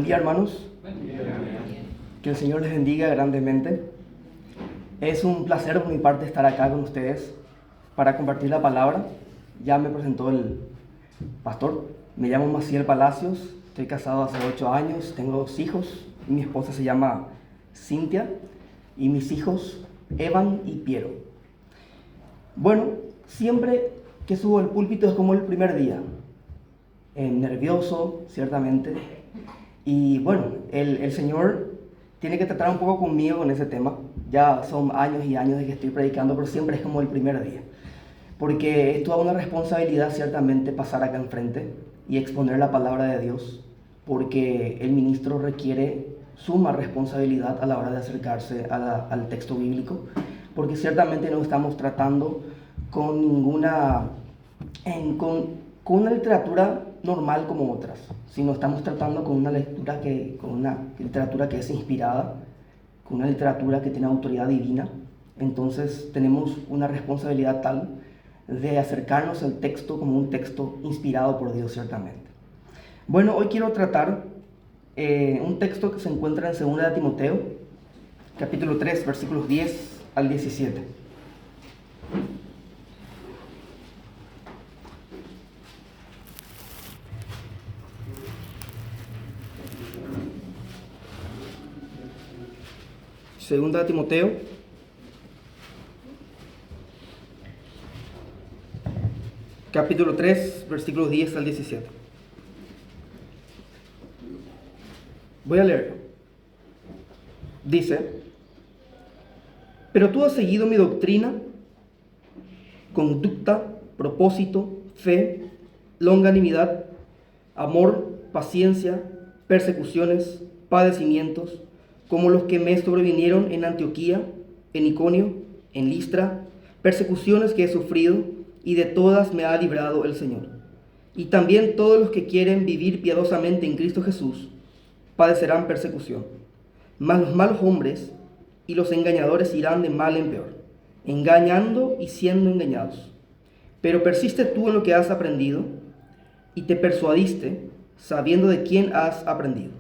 día, hermanos. Que el Señor les bendiga grandemente. Es un placer por mi parte estar acá con ustedes para compartir la palabra. Ya me presentó el pastor. Me llamo Maciel Palacios, estoy casado hace 8 años, tengo 2 hijos. Mi esposa se llama Cintia y mis hijos Evan y Piero. Bueno, siempre que subo al púlpito es como el primer día. Nervioso, ciertamente. Y bueno, el Señor tiene que tratar un poco conmigo con ese tema. Ya son años y años de que estoy predicando, pero siempre es como el primer día. Porque es toda una responsabilidad, ciertamente, pasar acá enfrente y exponer la palabra de Dios. Porque el ministro requiere suma responsabilidad a la hora de acercarse al texto bíblico. Porque ciertamente no estamos tratando con con una literatura normal como otras, sino estamos tratando con una literatura que es inspirada, con una literatura que tiene autoridad divina. Entonces tenemos una responsabilidad tal de acercarnos al texto como un texto inspirado por Dios, ciertamente. Bueno, hoy quiero tratar un texto que se encuentra en 2 de Timoteo, capítulo 3, versículos 10 al 17. Segunda de Timoteo, capítulo 3, versículos 10 al 17. Voy a leerlo. Dice: pero tú has seguido mi doctrina, conducta, propósito, fe, longanimidad, amor, paciencia, persecuciones, padecimientos, como los que me sobrevinieron en Antioquía, en Iconio, en Listra, persecuciones que he sufrido, y de todas me ha librado el Señor. Y también todos los que quieren vivir piadosamente en Cristo Jesús padecerán persecución. Mas los malos hombres y los engañadores irán de mal en peor, engañando y siendo engañados. Pero persiste tú en lo que has aprendido y te persuadiste, sabiendo de quién has aprendido,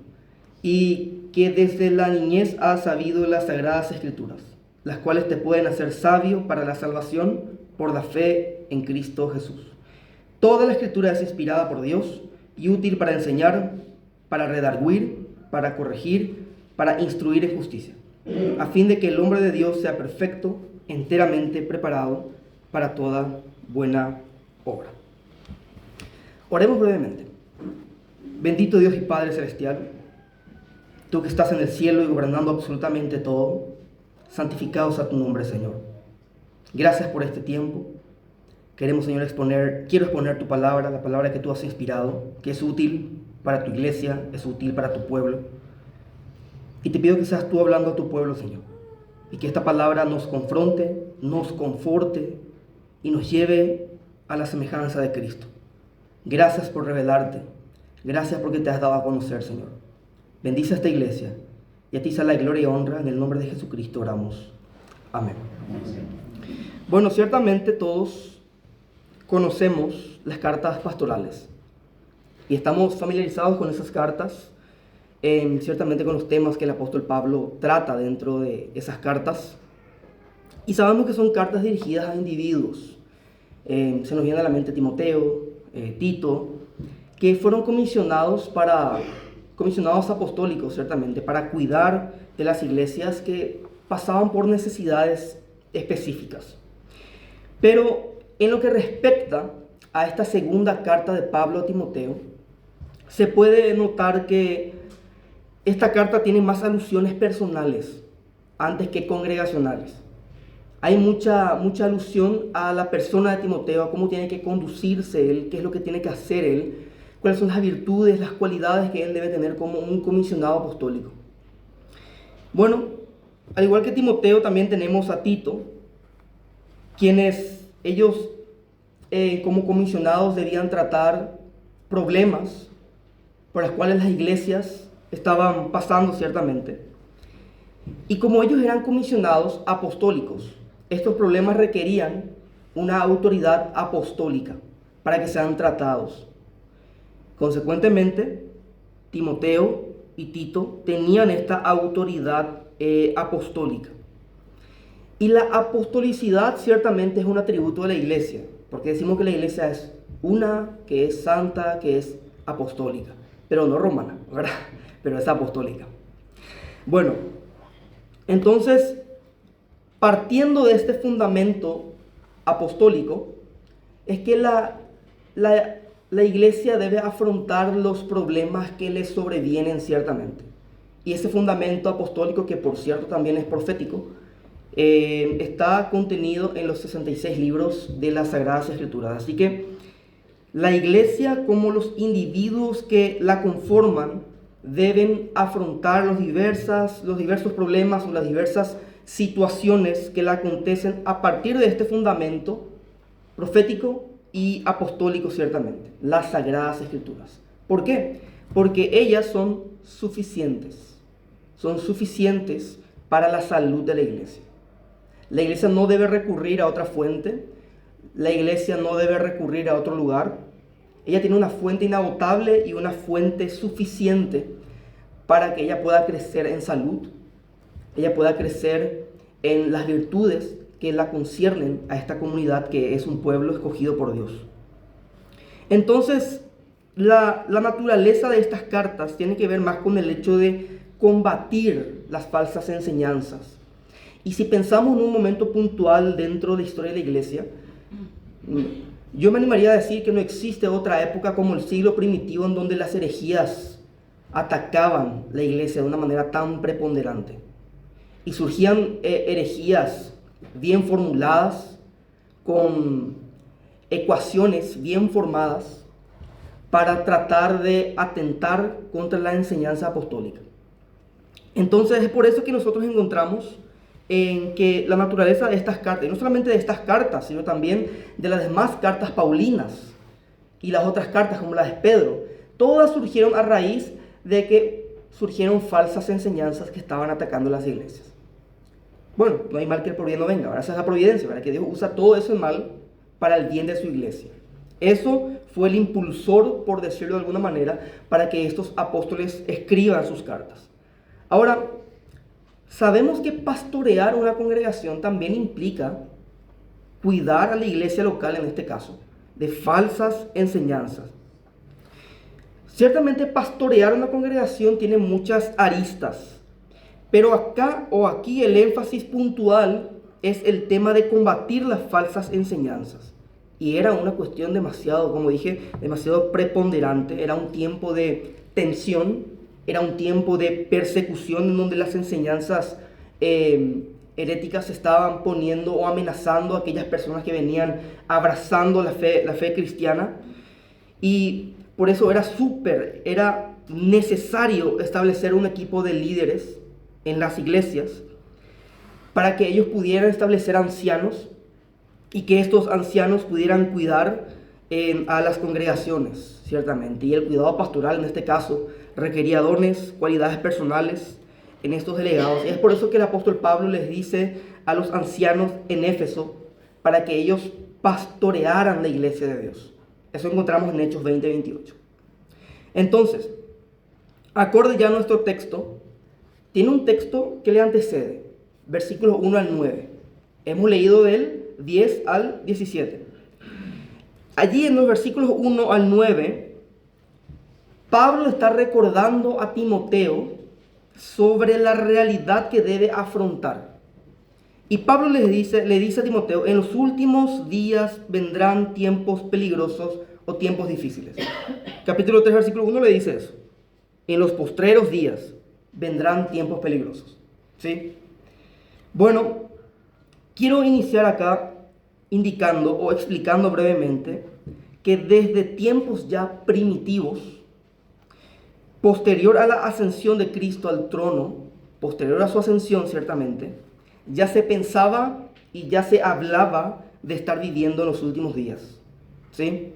y que desde la niñez has sabido las sagradas escrituras, las cuales te pueden hacer sabio para la salvación por la fe en Cristo Jesús. Toda la escritura es inspirada por Dios y útil para enseñar, para redarguir, para corregir, para instruir en justicia, a fin de que el hombre de Dios sea perfecto, enteramente preparado para toda buena obra. Oremos brevemente. Bendito Dios y Padre Celestial, tú que estás en el cielo y gobernando absolutamente todo, santificado sea tu nombre, Señor. Gracias por este tiempo. Queremos, Señor, quiero exponer tu palabra, la palabra que tú has inspirado, que es útil para tu iglesia, es útil para tu pueblo. Y te pido que seas tú hablando a tu pueblo, Señor, y que esta palabra nos confronte, nos conforte y nos lleve a la semejanza de Cristo. Gracias por revelarte. Gracias porque te has dado a conocer, Señor. Bendice a esta iglesia, y a ti sea la gloria y honra. En el nombre de Jesucristo oramos. Amén. Bueno, ciertamente todos conocemos las cartas pastorales y estamos familiarizados con esas cartas, ciertamente con los temas que el apóstol Pablo trata dentro de esas cartas, y sabemos que son cartas dirigidas a individuos. Se nos viene a la mente Timoteo, Tito, que fueron comisionados apostólicos, ciertamente, para cuidar de las iglesias que pasaban por necesidades específicas. Pero en lo que respecta a esta segunda carta de Pablo a Timoteo, se puede notar que esta carta tiene más alusiones personales antes que congregacionales. Hay mucha alusión a la persona de Timoteo, a cómo tiene que conducirse él, qué es lo que tiene que hacer él, cuáles son las virtudes, las cualidades que él debe tener como un comisionado apostólico. Bueno, al igual que Timoteo, también tenemos a Tito, quienes ellos como comisionados debían tratar problemas por los cuales las iglesias estaban pasando, ciertamente. Y como ellos eran comisionados apostólicos, estos problemas requerían una autoridad apostólica para que sean tratados. Consecuentemente, Timoteo y Tito tenían esta autoridad apostólica. Y la apostolicidad ciertamente es un atributo de la iglesia, porque decimos que la iglesia es una, que es santa, que es apostólica, pero no romana, ¿verdad? Pero es apostólica. Bueno, entonces, partiendo de este fundamento apostólico, es que la iglesia debe afrontar los problemas que le sobrevienen ciertamente. Y ese fundamento apostólico, que por cierto también es profético, está contenido en los 66 libros de las Sagradas Escrituras. Así que la iglesia, como los individuos que la conforman, deben afrontar los diversos problemas o las diversas situaciones que le acontecen a partir de este fundamento profético y apostólico ciertamente, las Sagradas Escrituras. ¿Por qué? Porque ellas son suficientes para la salud de la iglesia. La iglesia no debe recurrir a otra fuente, la iglesia no debe recurrir a otro lugar. Ella tiene una fuente inagotable y una fuente suficiente para que ella pueda crecer en salud, ella pueda crecer en las virtudes que la conciernen a esta comunidad que es un pueblo escogido por Dios. Entonces, la naturaleza de estas cartas tiene que ver más con el hecho de combatir las falsas enseñanzas. Y si pensamos en un momento puntual dentro de la historia de la iglesia, yo me animaría a decir que no existe otra época como el siglo primitivo en donde las herejías atacaban la iglesia de una manera tan preponderante. Y surgían herejías bien formuladas, con ecuaciones bien formadas, para tratar de atentar contra la enseñanza apostólica. Entonces es por eso que nosotros encontramos en que la naturaleza de estas cartas, y no solamente de estas cartas, sino también de las demás cartas paulinas y las otras cartas como las de Pedro, todas surgieron a raíz de que surgieron falsas enseñanzas que estaban atacando las iglesias. Bueno, no hay mal que el por bien no venga, ¿verdad? Esa es la providencia, ¿verdad? Que Dios usa todo ese mal para el bien de su iglesia. Eso fue el impulsor, por decirlo de alguna manera, para que estos apóstoles escriban sus cartas. Ahora, sabemos que pastorear una congregación también implica cuidar a la iglesia local, en este caso, de falsas enseñanzas. Ciertamente pastorear una congregación tiene muchas aristas, pero acá o aquí el énfasis puntual es el tema de combatir las falsas enseñanzas. Y era una cuestión demasiado, como dije, demasiado preponderante. Era un tiempo de tensión, era un tiempo de persecución en donde las enseñanzas heréticas se estaban poniendo o amenazando a aquellas personas que venían abrazando la fe cristiana. Y por eso era necesario establecer un equipo de líderes en las iglesias para que ellos pudieran establecer ancianos y que estos ancianos pudieran cuidar a las congregaciones, ciertamente. Y el cuidado pastoral en este caso requería dones, cualidades personales en estos delegados. Y es por eso que el apóstol Pablo les dice a los ancianos en Éfeso para que ellos pastorearan la iglesia de Dios. Eso encontramos en Hechos 20-28. Entonces, acorde ya a nuestro texto, tiene un texto que le antecede, versículos 1 al 9. Hemos leído del 10 al 17. Allí en los versículos 1 al 9, Pablo está recordando a Timoteo sobre la realidad que debe afrontar. Y Pablo le dice a Timoteo, en los últimos días vendrán tiempos peligrosos o tiempos difíciles. Capítulo 3, versículo 1 le dice eso. En los postreros días vendrán tiempos peligrosos. ¿Sí? Bueno, quiero iniciar acá indicando o explicando brevemente que desde tiempos ya primitivos, posterior a la ascensión de Cristo al trono, posterior a su ascensión ciertamente, ya se pensaba y ya se hablaba de estar viviendo en los últimos días. ¿Sí?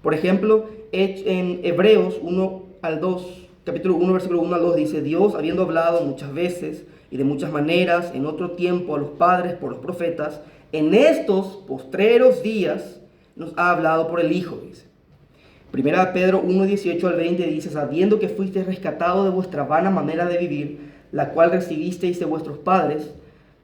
Por ejemplo, en Hebreos 1 al 2, capítulo 1, versículo 1 al 2 dice: Dios, habiendo hablado muchas veces y de muchas maneras en otro tiempo a los padres por los profetas, en estos postreros días nos ha hablado por el Hijo, dice. Primera de Pedro 1, 18 al 20 dice: sabiendo que fuisteis rescatados de vuestra vana manera de vivir, la cual recibisteis de vuestros padres,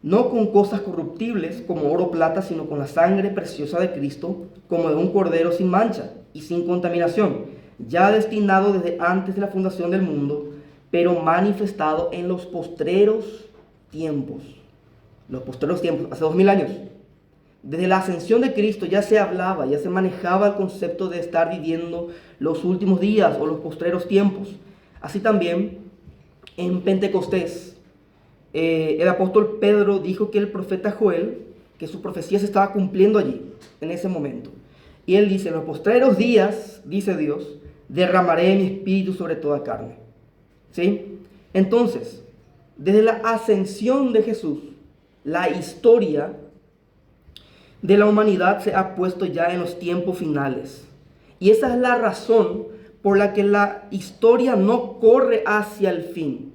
no con cosas corruptibles como oro o plata, sino con la sangre preciosa de Cristo, como de un cordero sin mancha y sin contaminación, ya destinado desde antes de la fundación del mundo, pero manifestado en los postreros tiempos. Los postreros tiempos, hace 2000 años. Desde la ascensión de Cristo ya se hablaba, ya se manejaba el concepto de estar viviendo los últimos días o los postreros tiempos. Así también en Pentecostés, el apóstol Pedro dijo que el profeta Joel, que su profecía se estaba cumpliendo allí, en ese momento. Y él dice: en los postreros días, dice Dios, derramaré mi espíritu sobre toda carne. ¿Sí? Entonces, desde la ascensión de Jesús, la historia de la humanidad se ha puesto ya en los tiempos finales. Y esa es la razón por la que la historia no corre hacia el fin,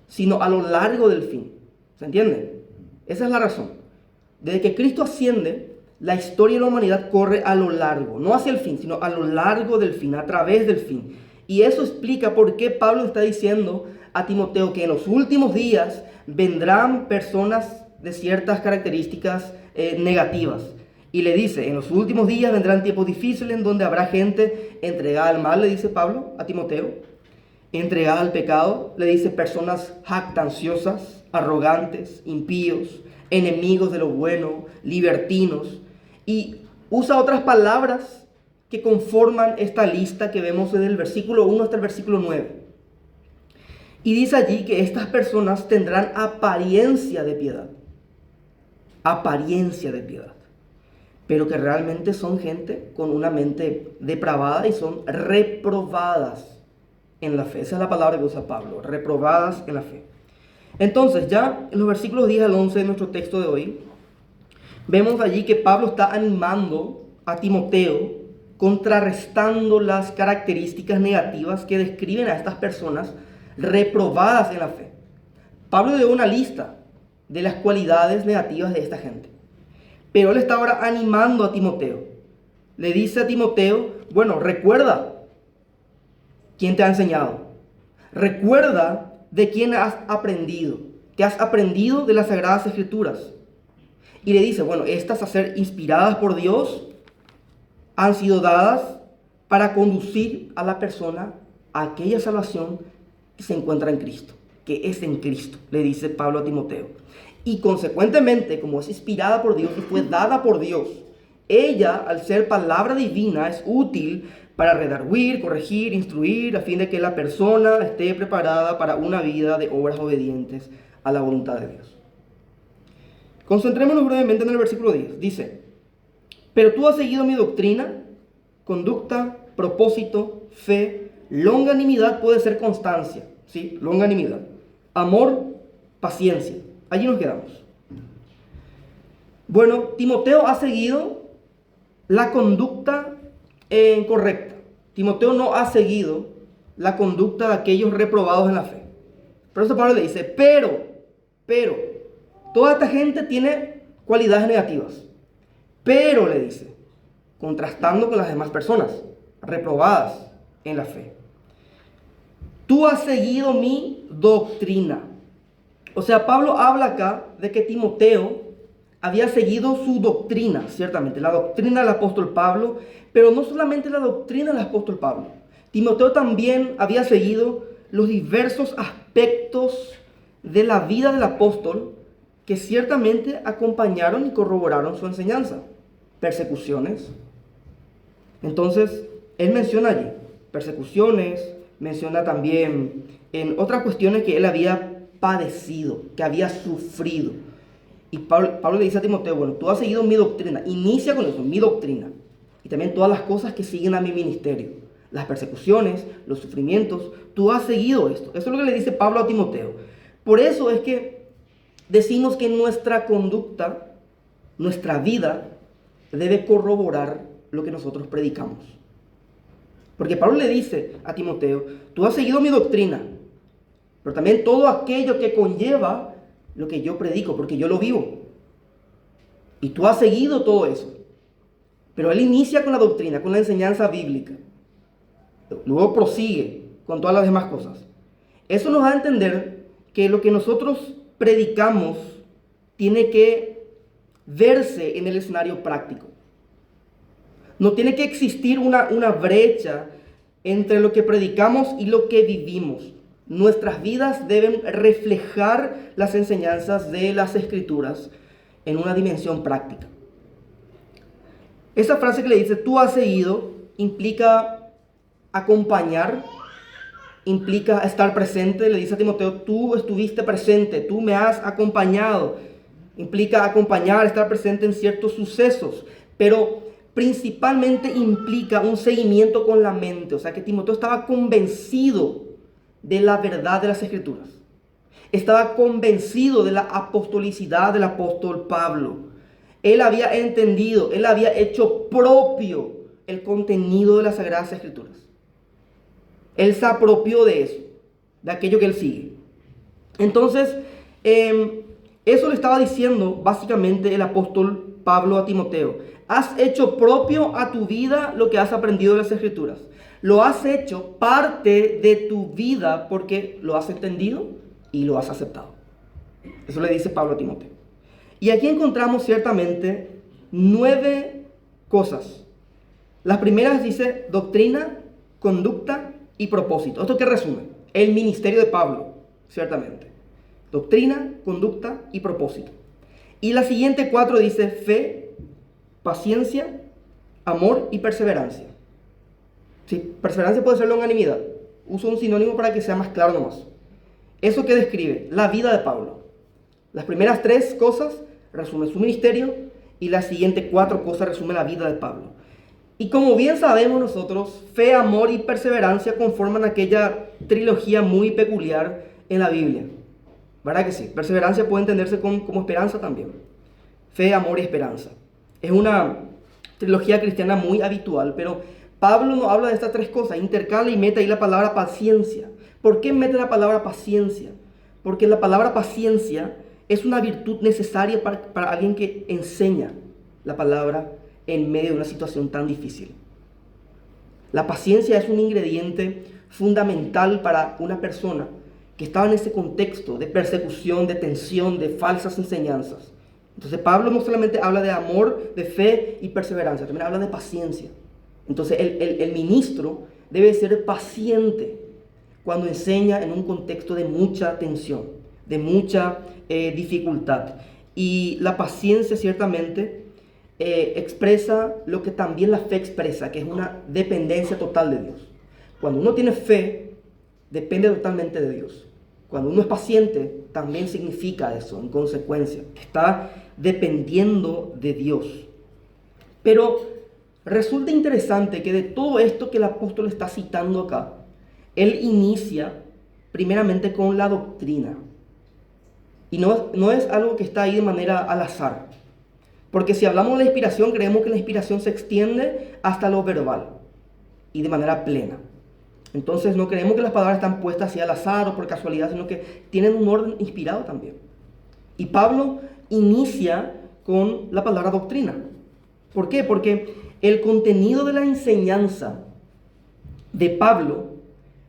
sino a lo largo del fin. ¿Se entiende? Esa es la razón. Desde que Cristo asciende, la historia de la humanidad corre a lo largo, no hacia el fin, sino a lo largo del fin, a través del fin. Y eso explica por qué Pablo está diciendo a Timoteo que en los últimos días vendrán personas de ciertas características negativas. Y le dice: en los últimos días vendrán tiempos difíciles en donde habrá gente entregada al mal, le dice Pablo a Timoteo, entregada al pecado, le dice personas jactanciosas, arrogantes, impíos, enemigos de lo bueno, libertinos, y usa otras palabras que conforman esta lista que vemos desde el versículo 1 hasta el versículo 9. Y dice allí que estas personas tendrán apariencia de piedad, pero que realmente son gente con una mente depravada y son reprobadas en la fe. Esa es la palabra que usa Pablo: reprobadas en la fe. Entonces, ya en los versículos 10 al 11 de nuestro texto de hoy, vemos allí que Pablo está animando a Timoteo, contrarrestando las características negativas que describen a estas personas reprobadas en la fe. Pablo dio una lista de las cualidades negativas de esta gente, pero él está ahora animando a Timoteo. Le dice a Timoteo: bueno, recuerda quién te ha enseñado, recuerda de quién has aprendido, que has aprendido de las Sagradas Escrituras. Y le dice: bueno, estas, a ser inspiradas por Dios, han sido dadas para conducir a la persona a aquella salvación que se encuentra en Cristo, que es en Cristo, le dice Pablo a Timoteo. Y consecuentemente, como es inspirada por Dios y fue dada por Dios, ella, al ser palabra divina, es útil para redarguir, corregir, instruir, a fin de que la persona esté preparada para una vida de obras obedientes a la voluntad de Dios. Concentrémonos brevemente en el versículo 10. Dice: pero tú has seguido mi doctrina, conducta, propósito, fe, longanimidad. Puede ser constancia, ¿sí? Longanimidad, amor, paciencia. Allí nos quedamos. Bueno, Timoteo ha seguido la conducta correcta. Timoteo no ha seguido la conducta de aquellos reprobados en la fe. Por eso Pablo le dice: pero, toda esta gente tiene cualidades negativas. Pero, le dice, contrastando con las demás personas reprobadas en la fe, tú has seguido mi doctrina. O sea, Pablo habla acá de que Timoteo había seguido su doctrina, ciertamente, la doctrina del apóstol Pablo, pero no solamente la doctrina del apóstol Pablo. Timoteo también había seguido los diversos aspectos de la vida del apóstol que ciertamente acompañaron y corroboraron su enseñanza. Persecuciones. Entonces, él menciona allí persecuciones, menciona también en otras cuestiones que él había padecido, que había sufrido. Y Pablo le dice a Timoteo: bueno, tú has seguido mi doctrina. Inicia con eso, mi doctrina. Y también todas las cosas que siguen a mi ministerio. Las persecuciones, los sufrimientos. Tú has seguido esto. Eso es lo que le dice Pablo a Timoteo. Por eso es que decimos que nuestra conducta, nuestra vida, debe corroborar lo que nosotros predicamos. Porque Pablo le dice a Timoteo: tú has seguido mi doctrina, pero también todo aquello que conlleva lo que yo predico, porque yo lo vivo. Y tú has seguido todo eso. Pero él inicia con la doctrina, con la enseñanza bíblica. Luego prosigue con todas las demás cosas. Eso nos da a entender que lo que nosotros predicamos tiene que verse en el escenario práctico. No tiene que existir una brecha entre lo que predicamos y lo que vivimos. Nuestras vidas deben reflejar las enseñanzas de las Escrituras en una dimensión práctica. Esa frase que le dice, tú has seguido, implica acompañar, implica estar presente. Le dice a Timoteo, tú estuviste presente, tú me has acompañado. Implica acompañar, estar presente en ciertos sucesos, pero principalmente implica un seguimiento con la mente. O sea que Timoteo estaba convencido de la verdad de las Escrituras. Estaba convencido de la apostolicidad del apóstol Pablo. Él había entendido, él había hecho propio el contenido de las Sagradas Escrituras. Él se apropió de eso, de aquello que él sigue. Entonces, eso le estaba diciendo básicamente el apóstol Pablo a Timoteo. Has hecho propio a tu vida lo que has aprendido de las Escrituras. Lo has hecho parte de tu vida porque lo has entendido y lo has aceptado. Eso le dice Pablo a Timoteo. Y aquí encontramos ciertamente 9 cosas. Las primeras dice doctrina, conducta y propósito. ¿Esto qué resume? El ministerio de Pablo, ciertamente. Doctrina, conducta y propósito. Y la siguiente 4 dice fe, paciencia, amor y perseverancia. ¿Sí? Perseverancia puede ser longanimidad. Uso un sinónimo para que sea más claro nomás. Eso que describe la vida de Pablo. Las primeras 3 cosas resumen su ministerio y las siguientes 4 cosas resumen la vida de Pablo. Y como bien sabemos nosotros, fe, amor y perseverancia conforman aquella trilogía muy peculiar en la Biblia. ¿Verdad que sí? Perseverancia puede entenderse como esperanza también. Fe, amor y esperanza. Es una trilogía cristiana muy habitual, pero Pablo no habla de estas 3 cosas. Intercala y mete ahí la palabra paciencia. ¿Por qué mete la palabra paciencia? Porque la palabra paciencia es una virtud necesaria para alguien que enseña la palabra en medio de una situación tan difícil. La paciencia es un ingrediente fundamental para una persona que estaba en ese contexto de persecución, de tensión, de falsas enseñanzas. Entonces Pablo no solamente habla de amor, de fe y perseverancia, también habla de paciencia. Entonces el ministro debe ser paciente cuando enseña en un contexto de mucha tensión, de mucha dificultad. Y la paciencia ciertamente expresa lo que también la fe expresa, que es una dependencia total de Dios. Cuando uno tiene fe, depende totalmente de Dios. Cuando uno es paciente, también significa eso, en consecuencia, que está dependiendo de Dios. Pero resulta interesante que de todo esto que el apóstol está citando acá, él inicia primeramente con la doctrina. Y no es algo que está ahí de manera al azar. Porque si hablamos de la inspiración, creemos que la inspiración se extiende hasta lo verbal y de manera plena. Entonces no creemos que las palabras están puestas así al azar o por casualidad, sino que tienen un orden inspirado también. Y Pablo inicia con la palabra doctrina. ¿Por qué? Porque el contenido de la enseñanza de Pablo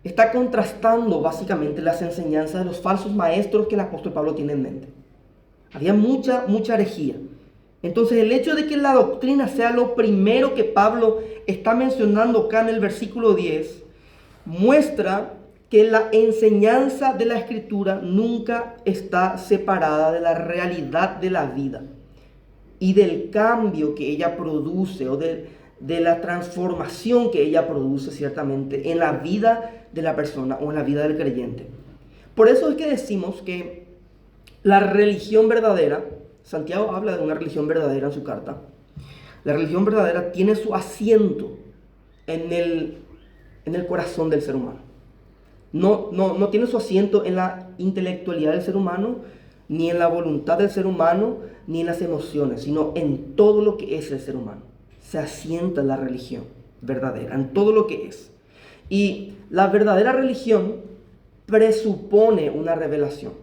está contrastando básicamente las enseñanzas de los falsos maestros que el apóstol Pablo tiene en mente. Había mucha herejía. Entonces el hecho de que la doctrina sea lo primero que Pablo está mencionando acá en el versículo 10, muestra que la enseñanza de la Escritura nunca está separada de la realidad de la vida y del cambio que ella produce o de la transformación que ella produce ciertamente en la vida de la persona o en la vida del creyente. Por eso es que decimos que la religión verdadera, Santiago habla de una religión verdadera en su carta, la religión verdadera tiene su asiento en el corazón del ser humano. No tiene su asiento en la intelectualidad del ser humano, ni en la voluntad del ser humano, ni en las emociones, sino en todo lo que es el ser humano. Se asienta la religión verdadera, en todo lo que es. Y la verdadera religión presupone una revelación.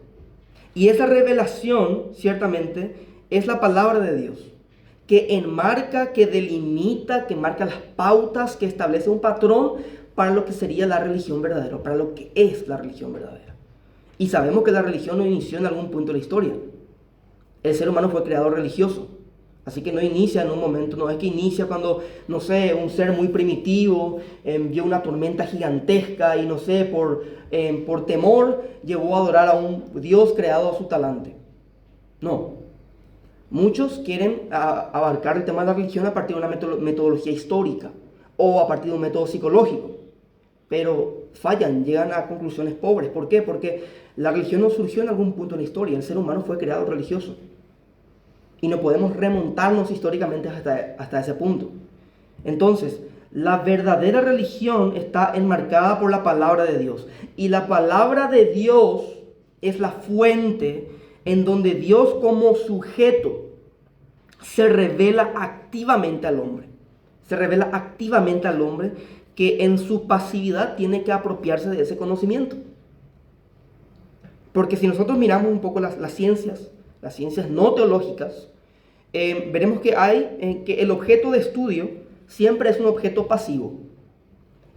Y esa revelación, ciertamente, es la palabra de Dios, que enmarca, que delimita, que marca las pautas, que establece un patrón para lo que sería la religión verdadera, para lo que es la religión verdadera. Y sabemos que la religión no inició en algún punto de la historia. El ser humano fue creado religioso. Así que no inicia en un momento, no es que inicia cuando, no sé, un ser muy primitivo vio una tormenta gigantesca y, no sé, por temor llevó a adorar a un Dios creado a su talante. No. Muchos quieren abarcar el tema de la religión a partir de una metodología histórica o a partir de un método psicológico. Pero fallan, llegan a conclusiones pobres. ¿Por qué? Porque la religión no surgió en algún punto en la historia. El ser humano fue creado religioso. Y no podemos remontarnos históricamente hasta ese punto. Entonces, la verdadera religión está enmarcada por la palabra de Dios. Y la palabra de Dios es la fuente en donde Dios como sujeto se revela activamente al hombre. Se revela activamente al hombre que en su pasividad tiene que apropiarse de ese conocimiento. Porque si nosotros miramos un poco las ciencias no teológicas, veremos que que el objeto de estudio siempre es un objeto pasivo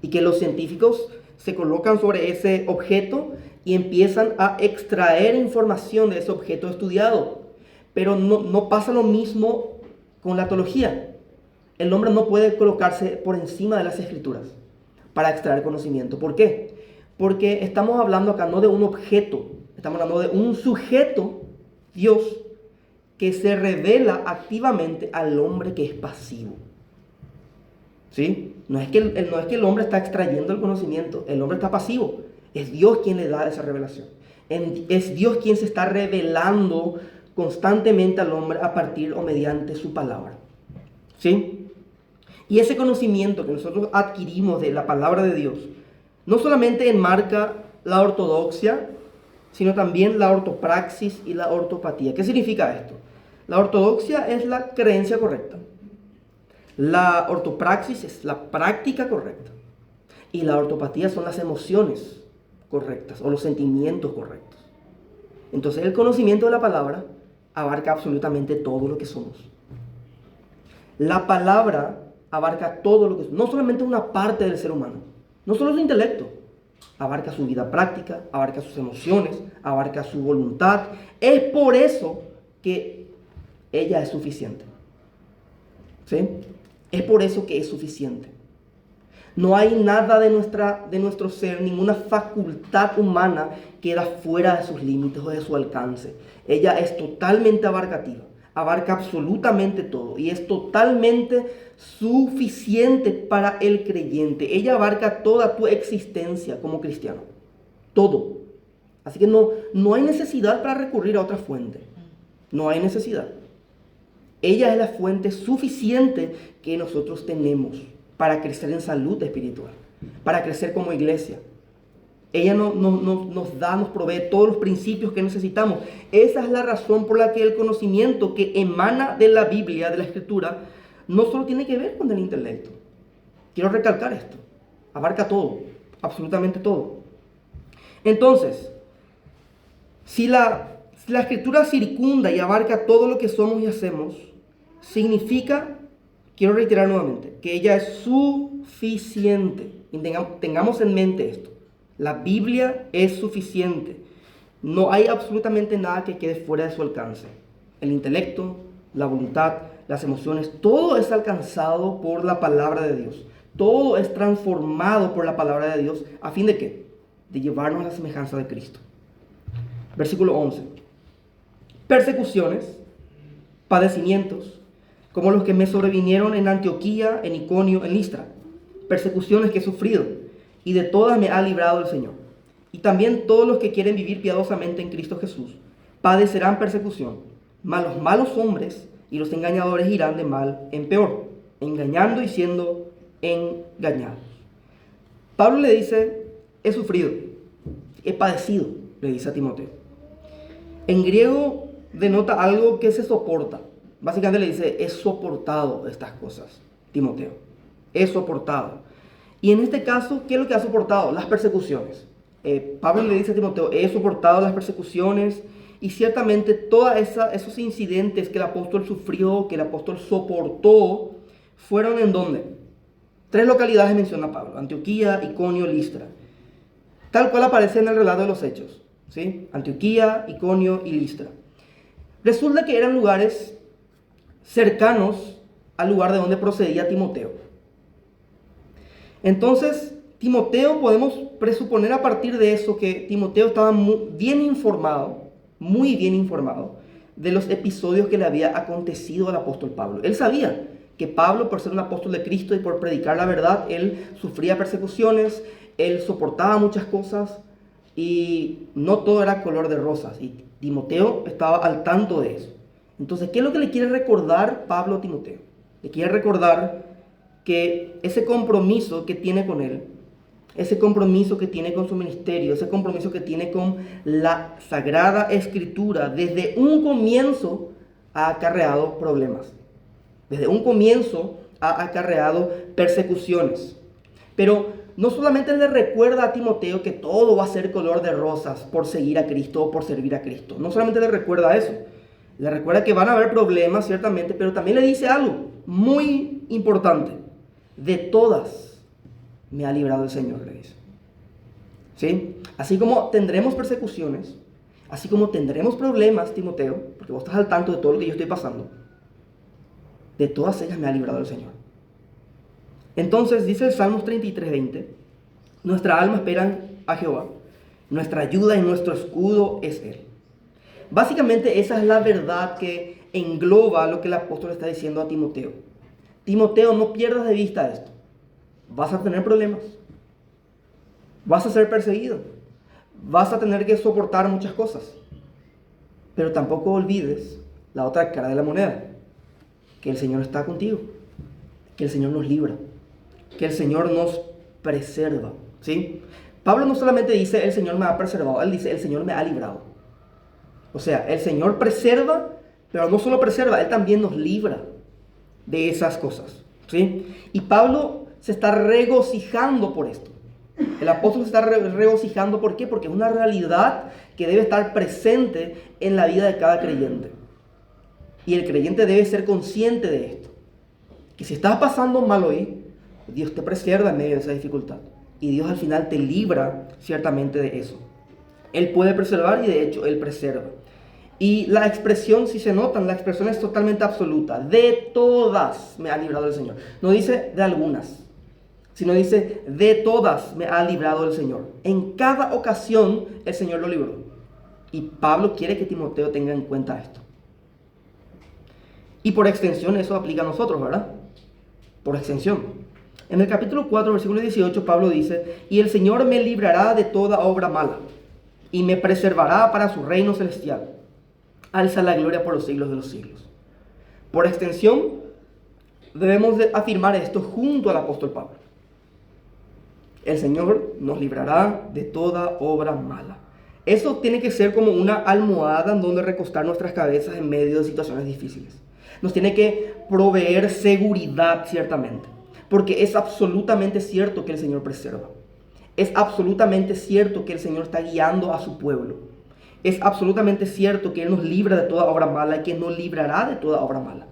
y que los científicos se colocan sobre ese objeto y empiezan a extraer información de ese objeto estudiado. Pero no pasa lo mismo con la teología. El hombre no puede colocarse por encima de las escrituras para extraer conocimiento. ¿Por qué? Porque estamos hablando acá no de un objeto, estamos hablando de un sujeto, Dios, que se revela activamente al hombre que es pasivo. ¿Sí? No es que el hombre está extrayendo el conocimiento, el hombre está pasivo. Es Dios quien le da esa revelación. Es Dios quien se está revelando constantemente al hombre a partir o mediante su palabra. ¿Sí? Y ese conocimiento que nosotros adquirimos de la palabra de Dios no solamente enmarca la ortodoxia, sino también la ortopraxis y la ortopatía. ¿Qué significa esto? La ortodoxia es la creencia correcta. La ortopraxis es la práctica correcta. Y la ortopatía son las emociones correctas o los sentimientos correctos. Entonces el conocimiento de la palabra abarca absolutamente todo lo que somos. La palabra abarca todo lo que somos, no solamente una parte del ser humano, no solo su intelecto, abarca su vida práctica, abarca sus emociones, abarca su voluntad. Es por eso que ella es suficiente. ¿Sí? Es por eso que es suficiente. No hay nada de nuestro ser, ninguna facultad humana queda fuera de sus límites o de su alcance. Ella es totalmente abarcativa, abarca absolutamente todo y es totalmente suficiente para el creyente. Ella abarca toda tu existencia como cristiano, todo. Así que no hay necesidad para recurrir a otra fuente, no hay necesidad. Ella es la fuente suficiente que nosotros tenemos para crecer en salud espiritual, para crecer como iglesia. Ella nos provee todos los principios que necesitamos. Esa es la razón por la que el conocimiento que emana de la Biblia, de la Escritura, no solo tiene que ver con el intelecto. Quiero recalcar esto. Abarca todo, absolutamente todo. Entonces, si la Escritura circunda y abarca todo lo que somos y hacemos, significa, quiero reiterar nuevamente, que ella es suficiente. Y tengamos en mente esto. La Biblia es suficiente. No hay absolutamente nada que quede fuera de su alcance. El intelecto, la voluntad, las emociones, todo es alcanzado por la palabra de Dios. Todo es transformado por la palabra de Dios. ¿A fin de qué? De llevarnos a la semejanza de Cristo. Versículo 11. Persecuciones, padecimientos, como los que me sobrevinieron en Antioquía, en Iconio, en Listra. Persecuciones que he sufrido, y de todas me ha librado el Señor. Y también todos los que quieren vivir piadosamente en Cristo Jesús padecerán persecución, mas los malos hombres y los engañadores irán de mal en peor, engañando y siendo engañados. Pablo le dice, he sufrido, he padecido, le dice a Timoteo. En griego denota algo que se soporta. Básicamente le dice, he soportado estas cosas, Timoteo. He soportado. Y en este caso, ¿qué es lo que ha soportado? Las persecuciones. Pablo le dice a Timoteo, he soportado las persecuciones. Y ciertamente todos esos incidentes que el apóstol sufrió, que el apóstol soportó, fueron ¿en dónde? Tres localidades menciona Pablo: Antioquía, Iconio, Listra. Tal cual aparece en el relato de los Hechos, ¿sí? Antioquía, Iconio y Listra. Resulta que eran lugares cercanos al lugar de donde procedía Timoteo. Entonces, Timoteo, podemos presuponer a partir de eso que Timoteo estaba muy bien informado de los episodios que le había acontecido al apóstol Pablo. Él sabía que Pablo, por ser un apóstol de Cristo y por predicar la verdad, él sufría persecuciones, él soportaba muchas cosas y no todo era color de rosas. Y Timoteo estaba al tanto de eso. Entonces, ¿qué es lo que le quiere recordar Pablo a Timoteo? Le quiere recordar que ese compromiso que tiene con él, ese compromiso que tiene con su ministerio, ese compromiso que tiene con la Sagrada Escritura, desde un comienzo ha acarreado problemas. Desde un comienzo ha acarreado persecuciones. Pero no solamente le recuerda a Timoteo que todo va a ser color de rosas por seguir a Cristo o por servir a Cristo. No solamente le recuerda eso. Le recuerda que van a haber problemas, ciertamente, pero también le dice algo muy importante. De todas me ha librado el Señor, le dice. ¿Sí? Así como tendremos persecuciones, así como tendremos problemas, Timoteo, porque vos estás al tanto de todo lo que yo estoy pasando, de todas ellas me ha librado el Señor. Entonces dice el Salmos 33:20, nuestra alma espera a Jehová, nuestra ayuda y nuestro escudo es Él. Básicamente esa es la verdad que engloba lo que el apóstol está diciendo a Timoteo. Timoteo, no pierdas de vista esto. Vas a tener problemas, vas a ser perseguido, vas a tener que soportar muchas cosas, pero tampoco olvides la otra cara de la moneda, que el Señor está contigo, que el Señor nos libra, que el Señor nos preserva, ¿sí? Pablo no solamente dice el Señor me ha preservado, él dice el Señor me ha librado. O sea, el Señor preserva, pero no solo preserva, Él también nos libra de esas cosas, ¿sí? Y Pablo se está regocijando por esto. El apóstol se está regocijando, ¿por qué? Porque es una realidad que debe estar presente en la vida de cada creyente. Y el creyente debe ser consciente de esto. Que si estás pasando mal hoy, Dios te preserva en medio de esa dificultad. Y Dios al final te libra ciertamente de eso. Él puede preservar y de hecho Él preserva. Y la expresión, si se notan, la expresión es totalmente absoluta. De todas me ha librado el Señor. No dice de algunas, sino dice de todas me ha librado el Señor. En cada ocasión el Señor lo libró. Y Pablo quiere que Timoteo tenga en cuenta esto. Y por extensión eso aplica a nosotros, ¿verdad? Por extensión. En el capítulo 4, versículo 18, Pablo dice, y el Señor me librará de toda obra mala, y me preservará para su reino celestial. Alza la gloria por los siglos de los siglos. Por extensión, debemos de afirmar esto junto al apóstol Pablo. El Señor nos librará de toda obra mala. Eso tiene que ser como una almohada en donde recostar nuestras cabezas en medio de situaciones difíciles. Nos tiene que proveer seguridad, ciertamente. Porque es absolutamente cierto que el Señor preserva. Es absolutamente cierto que el Señor está guiando a su pueblo. Es absolutamente cierto que Él nos libra de toda obra mala y que nos librará de toda obra mala.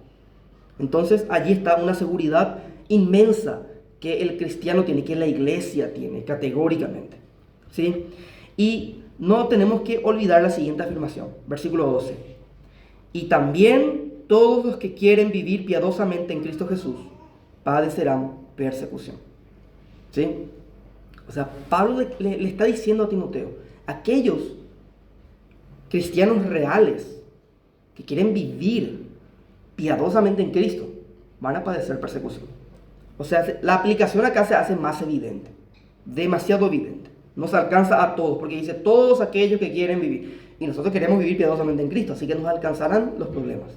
Entonces allí está una seguridad inmensa que el cristiano tiene, que la iglesia tiene categóricamente, ¿sí? Y no tenemos que olvidar la siguiente afirmación, versículo 12. Y también todos los que quieren vivir piadosamente en Cristo Jesús padecerán persecución, ¿sí? O sea, Pablo le está diciendo a Timoteo, aquellos cristianos reales que quieren vivir piadosamente en Cristo van a padecer persecución. O sea, la aplicación acá se hace más evidente, demasiado evidente. Nos alcanza a todos, porque dice todos aquellos que quieren vivir. Y nosotros queremos vivir piadosamente en Cristo, así que nos alcanzarán los problemas,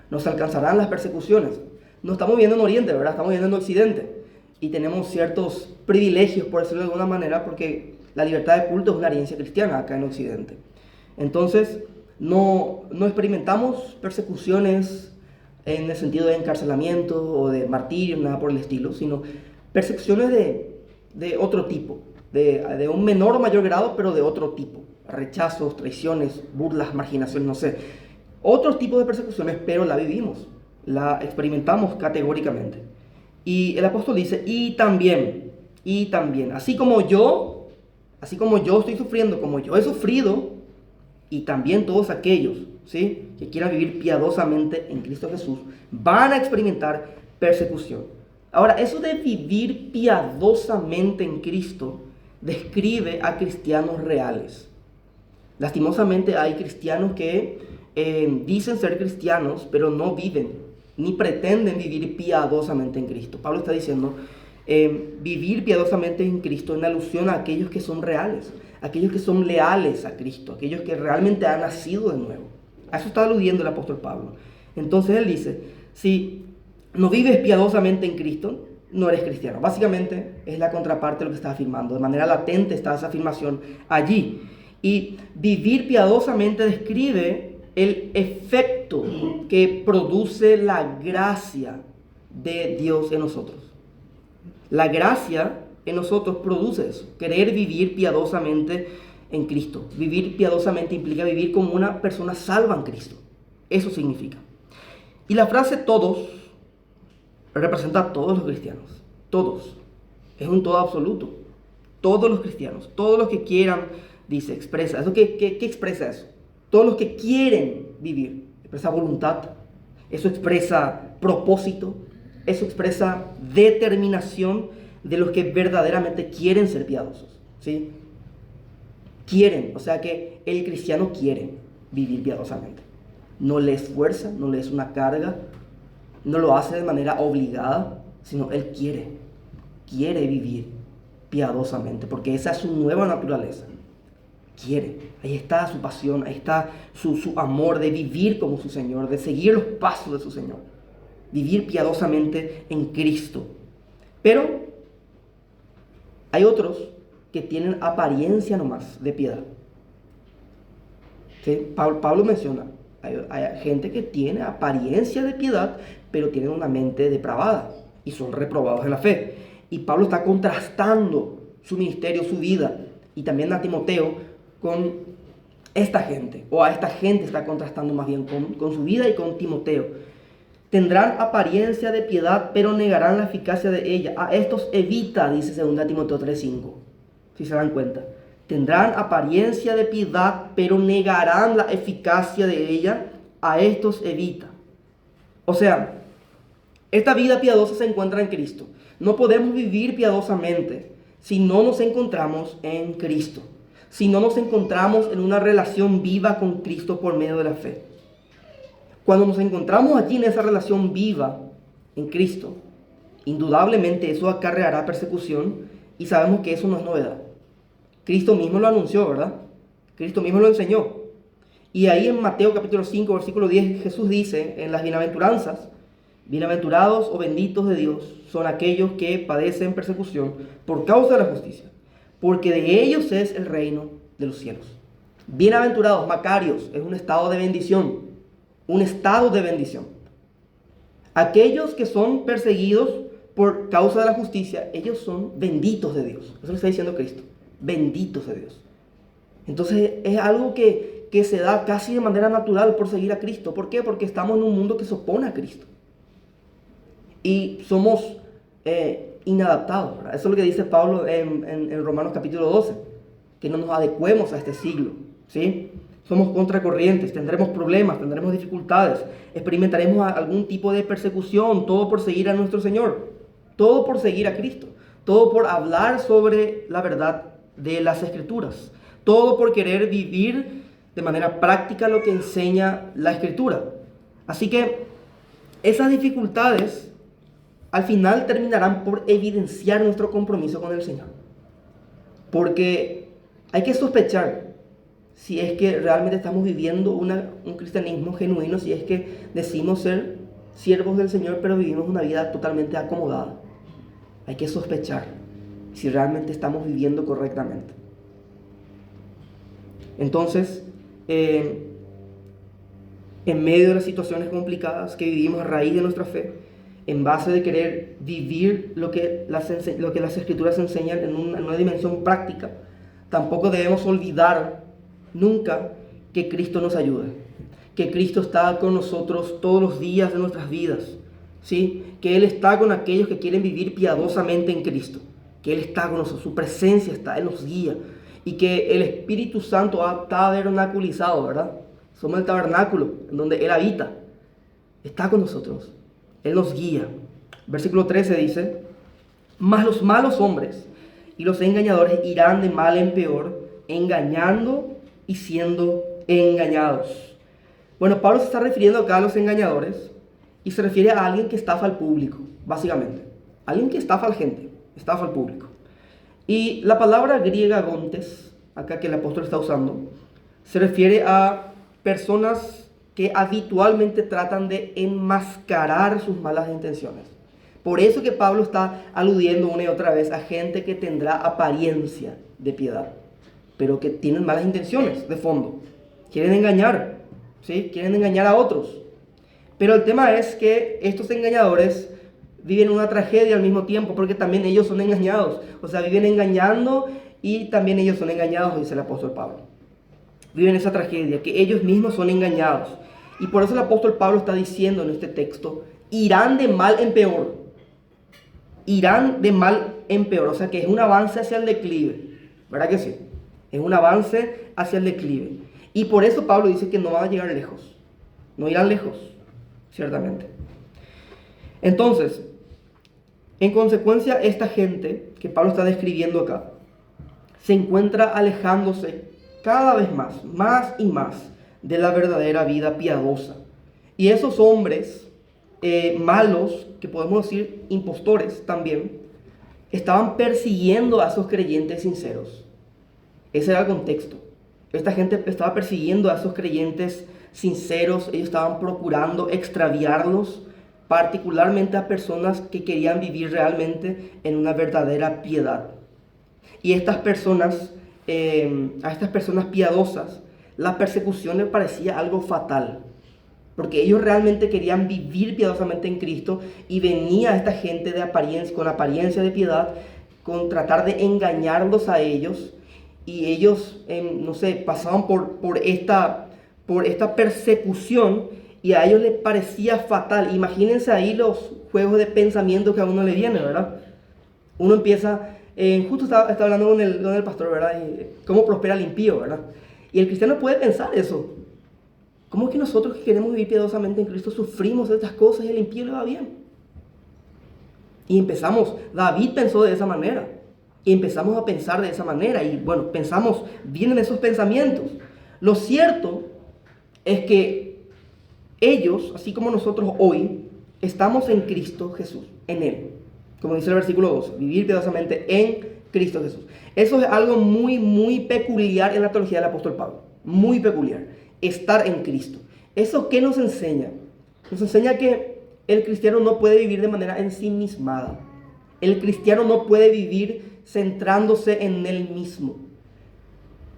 nos alcanzarán las persecuciones. No estamos viviendo en Oriente, ¿verdad? Estamos viviendo en Occidente. Y tenemos ciertos privilegios, por decirlo de alguna manera, porque la libertad de culto es una herencia cristiana acá en Occidente. Entonces, no experimentamos persecuciones en el sentido de encarcelamiento o de martirio, nada por el estilo, sino persecuciones de otro tipo, de un menor o mayor grado, pero de otro tipo. Rechazos, traiciones, burlas, marginaciones, no sé. Otros tipos de persecuciones, pero la vivimos, la experimentamos categóricamente. Y el apóstol dice, y también, así como yo estoy sufriendo, como yo he sufrido, y también todos aquellos, ¿sí?, que quieran vivir piadosamente en Cristo Jesús, van a experimentar persecución. Ahora, eso de vivir piadosamente en Cristo describe a cristianos reales. Lastimosamente hay cristianos que dicen ser cristianos, pero no viven, ni pretenden vivir piadosamente en Cristo. Pablo está diciendo, vivir piadosamente en Cristo en alusión a aquellos que son reales, aquellos que son leales a Cristo, aquellos que realmente han nacido de nuevo. A eso está aludiendo el apóstol Pablo. Entonces él dice, si no vives piadosamente en Cristo, no eres cristiano. Básicamente es la contraparte de lo que está afirmando. De manera latente está esa afirmación allí. Y vivir piadosamente describe el efecto que produce la gracia de Dios en nosotros. La gracia en nosotros produce eso, querer vivir piadosamente en Cristo. Vivir piadosamente implica vivir como una persona salva en Cristo. Eso significa. Y la frase todos representa a todos los cristianos. Todos. Es un todo absoluto. Todos los cristianos, todos los que quieran, dice, expresa. ¿Eso qué expresa eso? Todos los que quieren vivir. Expresa voluntad. Eso expresa propósito. Eso expresa determinación de los que verdaderamente quieren ser piadosos, ¿sí? Quieren, o sea que el cristiano quiere vivir piadosamente. No le esfuerza, no le es una carga, no lo hace de manera obligada, sino él quiere vivir piadosamente, porque esa es su nueva naturaleza. Quiere, ahí está su pasión, ahí está su amor de vivir como su Señor, de seguir los pasos de su Señor. Vivir piadosamente en Cristo. Pero hay otros que tienen apariencia nomás de piedad. ¿Sí? Pablo menciona, hay gente que tiene apariencia de piedad, pero tienen una mente depravada y son reprobados en la fe. Y Pablo está contrastando su ministerio, su vida, y también a Timoteo con esta gente, o a esta gente está contrastando más bien con su vida y con Timoteo. Tendrán apariencia de piedad, pero negarán la eficacia de ella. A estos evita, dice 2 Timoteo 3:5. Si se dan cuenta. Tendrán apariencia de piedad, pero negarán la eficacia de ella. A estos evita. O sea, esta vida piadosa se encuentra en Cristo. No podemos vivir piadosamente si no nos encontramos en Cristo. Si no nos encontramos en una relación viva con Cristo por medio de la fe. Cuando nos encontramos allí en esa relación viva en Cristo, indudablemente eso acarreará persecución y sabemos que eso no es novedad. Cristo mismo lo anunció, ¿verdad? Cristo mismo lo enseñó. Y ahí en Mateo capítulo 5, versículo 10, Jesús dice en las bienaventuranzas, bienaventurados o benditos de Dios son aquellos que padecen persecución por causa de la justicia, porque de ellos es el reino de los cielos. Bienaventurados, macarios, es un estado de bendición. Un estado de bendición. Aquellos que son perseguidos por causa de la justicia, ellos son benditos de Dios. Eso lo está diciendo Cristo. Benditos de Dios. Entonces es algo que se da casi de manera natural por seguir a Cristo. ¿Por qué? Porque estamos en un mundo que se opone a Cristo. Y somos inadaptados, ¿verdad? Eso es lo que dice Pablo en Romanos capítulo 12. Que no nos adecuemos a este siglo, ¿sí? Somos contracorrientes, tendremos problemas, tendremos dificultades, experimentaremos algún tipo de persecución, todo por seguir a nuestro Señor, todo por seguir a Cristo, todo por hablar sobre la verdad de las Escrituras, todo por querer vivir de manera práctica lo que enseña la Escritura. Así que esas dificultades al final terminarán por evidenciar nuestro compromiso con el Señor, porque hay que sospechar si es que realmente estamos viviendo un cristianismo genuino, si es que decimos ser siervos del Señor, pero vivimos una vida totalmente acomodada. Hay que sospechar si realmente estamos viviendo correctamente. Entonces, en medio de las situaciones complicadas que vivimos a raíz de nuestra fe, en base de querer vivir lo que las Escrituras enseñan en una dimensión práctica, tampoco debemos olvidar nunca que Cristo nos ayuda, que Cristo está con nosotros todos los días de nuestras vidas, ¿sí? Que Él está con aquellos que quieren vivir piadosamente en Cristo, que Él está con nosotros, su presencia está, Él nos guía, y que el Espíritu Santo ha tabernaculizado, ¿verdad? Somos el tabernáculo en donde Él habita, está con nosotros, Él nos guía. Versículo 13 dice: mas los malos hombres y los engañadores irán de mal en peor, engañando y siendo engañados. Bueno, Pablo se está refiriendo acá a los engañadores y se refiere a alguien que estafa al público, básicamente. Alguien que estafa a la gente, estafa al público. Y la palabra griega gontes, acá que el apóstol está usando, se refiere a personas que habitualmente tratan de enmascarar sus malas intenciones. Por eso que Pablo está aludiendo una y otra vez a gente que tendrá apariencia de piedad, pero que tienen malas intenciones de fondo. Quieren engañar, ¿sí? Quieren engañar a otros. Pero el tema es que estos engañadores viven una tragedia al mismo tiempo, porque también ellos son engañados. O sea, viven engañando y también ellos son engañados, dice el apóstol Pablo. Viven esa tragedia, que ellos mismos son engañados. Y por eso el apóstol Pablo está diciendo en este texto: irán de mal en peor. Irán de mal en peor. O sea que es un avance hacia el declive. ¿Verdad que sí? Es un avance hacia el declive. Y por eso Pablo dice que no van a llegar lejos. No irán lejos, ciertamente. Entonces, en consecuencia, esta gente que Pablo está describiendo acá se encuentra alejándose cada vez más y más de la verdadera vida piadosa. Y esos hombres malos, que podemos decir impostores también, estaban persiguiendo a esos creyentes sinceros. Ese era el contexto. Esta gente estaba persiguiendo a esos creyentes sinceros. Ellos estaban procurando extraviarlos, particularmente a personas que querían vivir realmente en una verdadera piedad. Y estas personas, a estas personas piadosas, la persecución les parecía algo fatal, porque ellos realmente querían vivir piadosamente en Cristo, y venía esta gente de apariencia, con apariencia de piedad, con tratar de engañarlos a ellos, y ellos, no sé, pasaban por esta persecución, y a ellos les parecía fatal. Imagínense ahí los juegos de pensamiento que a uno le viene, ¿verdad? Uno empieza, justo estaba hablando con el pastor, ¿verdad? Y cómo prospera el impío, ¿verdad? Y el cristiano puede pensar eso. ¿Cómo es que nosotros que queremos vivir piadosamente en Cristo sufrimos estas cosas y el impío le va bien? Y empezamos, David pensó de esa manera, y empezamos a pensar de esa manera, y bueno, vienen esos pensamientos. Lo cierto es que ellos, así como nosotros hoy, estamos en Cristo Jesús, en Él. Como dice el versículo 12, vivir piadosamente en Cristo Jesús. Eso es algo muy, muy peculiar en la teología del apóstol Pablo. Muy peculiar. Estar en Cristo. ¿Eso qué nos enseña? Nos enseña que el cristiano no puede vivir de manera ensimismada. El cristiano no puede vivir centrándose en él mismo.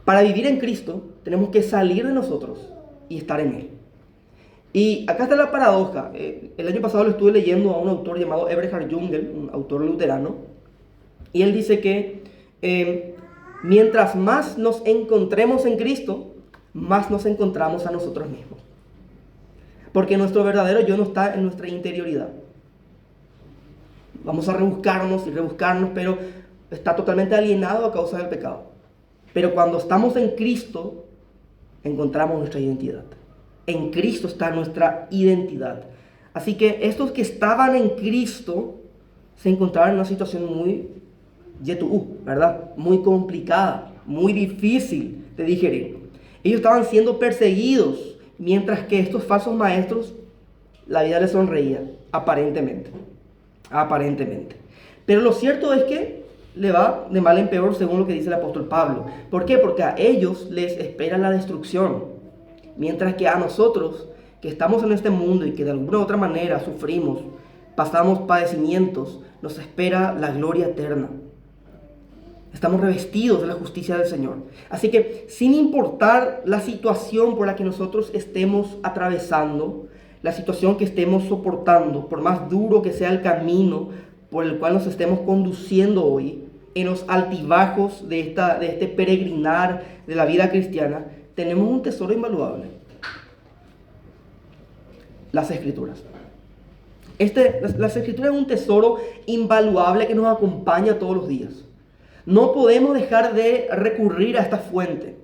Para vivir en Cristo tenemos que salir de nosotros y estar en Él. Y acá está la paradoja. El año pasado lo estuve leyendo a un autor llamado Eberhard Jungel, un autor luterano, y él dice que mientras más nos encontremos en Cristo, más nos encontramos a nosotros mismos. Porque nuestro verdadero yo no está en nuestra interioridad. Vamos a rebuscarnos y rebuscarnos, pero está totalmente alienado a causa del pecado. Pero cuando estamos en Cristo, encontramos nuestra identidad. En Cristo está nuestra identidad. Así que estos que estaban en Cristo se encontraban en una situación muy ¿verdad? Muy complicada, muy difícil de digerir. Ellos estaban siendo perseguidos, mientras que estos falsos maestros, la vida les sonreía, aparentemente. Pero lo cierto es que le va de mal en peor, según lo que dice el apóstol Pablo. ¿Por qué? Porque a ellos les espera la destrucción, mientras que a nosotros, que estamos en este mundo y que de alguna u otra manera sufrimos, pasamos padecimientos, nos espera la gloria eterna. Estamos revestidos de la justicia del Señor. Así que, sin importar la situación por la que nosotros estemos atravesando, la situación que estemos soportando, por más duro que sea el camino por el cual nos estemos conduciendo hoy, en los altibajos de este peregrinar de la vida cristiana, tenemos un tesoro invaluable: las Escrituras. Las escrituras es un tesoro invaluable que nos acompaña todos los días. No podemos dejar de recurrir a esta fuente,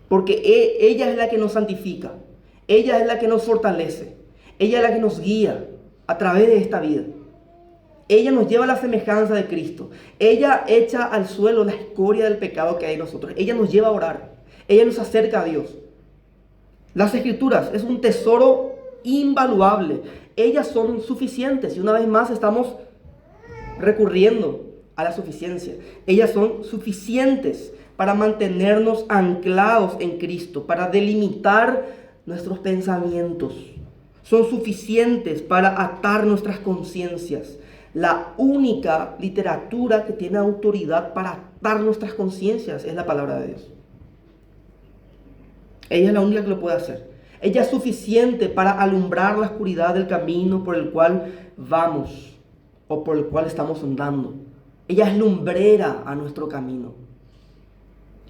porque ella es la que nos santifica, ella es la que nos fortalece, ella es la que nos guía a través de esta vida. Ella nos lleva a la semejanza de Cristo. Ella echa al suelo la escoria del pecado que hay en nosotros. Ella nos lleva a orar. Ella nos acerca a Dios. Las escrituras es un tesoro invaluable. Ellas son suficientes. Y una vez más estamos recurriendo a la suficiencia. Ellas son suficientes para mantenernos anclados en Cristo, para delimitar nuestros pensamientos. Son suficientes para atar nuestras conciencias. La única literatura que tiene autoridad para atar nuestras conciencias es la palabra de Dios. Ella es la única que lo puede hacer. Ella es suficiente para alumbrar la oscuridad del camino por el cual vamos o por el cual estamos andando. Ella es lumbrera a nuestro camino.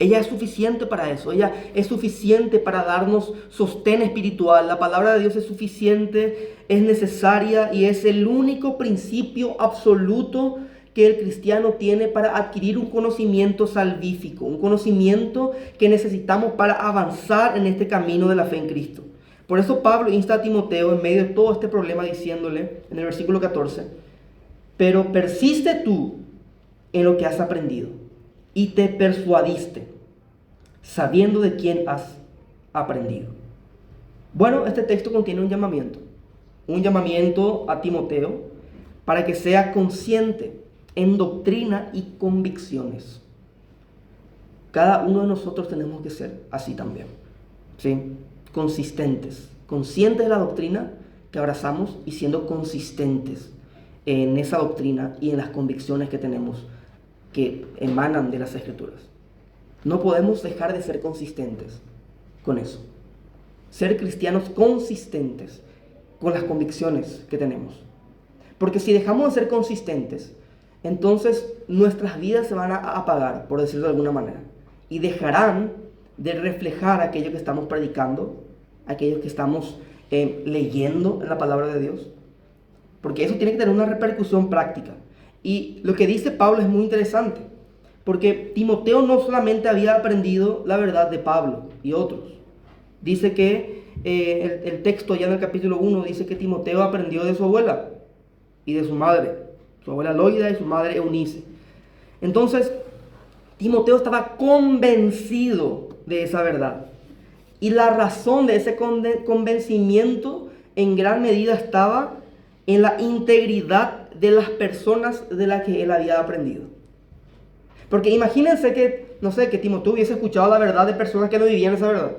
Ella es suficiente para eso. Ella es suficiente para darnos sostén espiritual. La palabra de Dios es suficiente, es necesaria y es el único principio absoluto que el cristiano tiene para adquirir un conocimiento salvífico, un conocimiento que necesitamos para avanzar en este camino de la fe en Cristo. Por eso Pablo insta a Timoteo en medio de todo este problema diciéndole en el versículo 14: pero persiste tú en lo que has aprendido y te persuadiste, sabiendo de quién has aprendido. Bueno, este texto contiene un llamamiento a Timoteo para que sea consciente en doctrina y convicciones. Cada uno de nosotros tenemos que ser así también, ¿sí? Consistentes, conscientes de la doctrina que abrazamos y siendo consistentes en esa doctrina y en las convicciones que tenemos que emanan de las Escrituras. No podemos dejar de ser consistentes con eso. Ser cristianos consistentes con las convicciones que tenemos. Porque si dejamos de ser consistentes, entonces nuestras vidas se van a apagar, por decirlo de alguna manera. Y dejarán de reflejar aquello que estamos predicando, aquello que estamos leyendo en la palabra de Dios. Porque eso tiene que tener una repercusión práctica. Y lo que dice Pablo es muy interesante, porque Timoteo no solamente había aprendido la verdad de Pablo y otros. Dice que el texto ya en el capítulo 1 dice que Timoteo aprendió de su abuela y de su madre, su abuela Loida y su madre Eunice. Entonces, Timoteo estaba convencido de esa verdad. Y la razón de ese convencimiento en gran medida estaba en la integridad de las personas de las que él había aprendido. Porque imagínense que, no sé, que Timoteo hubiese escuchado la verdad de personas que no vivían esa verdad.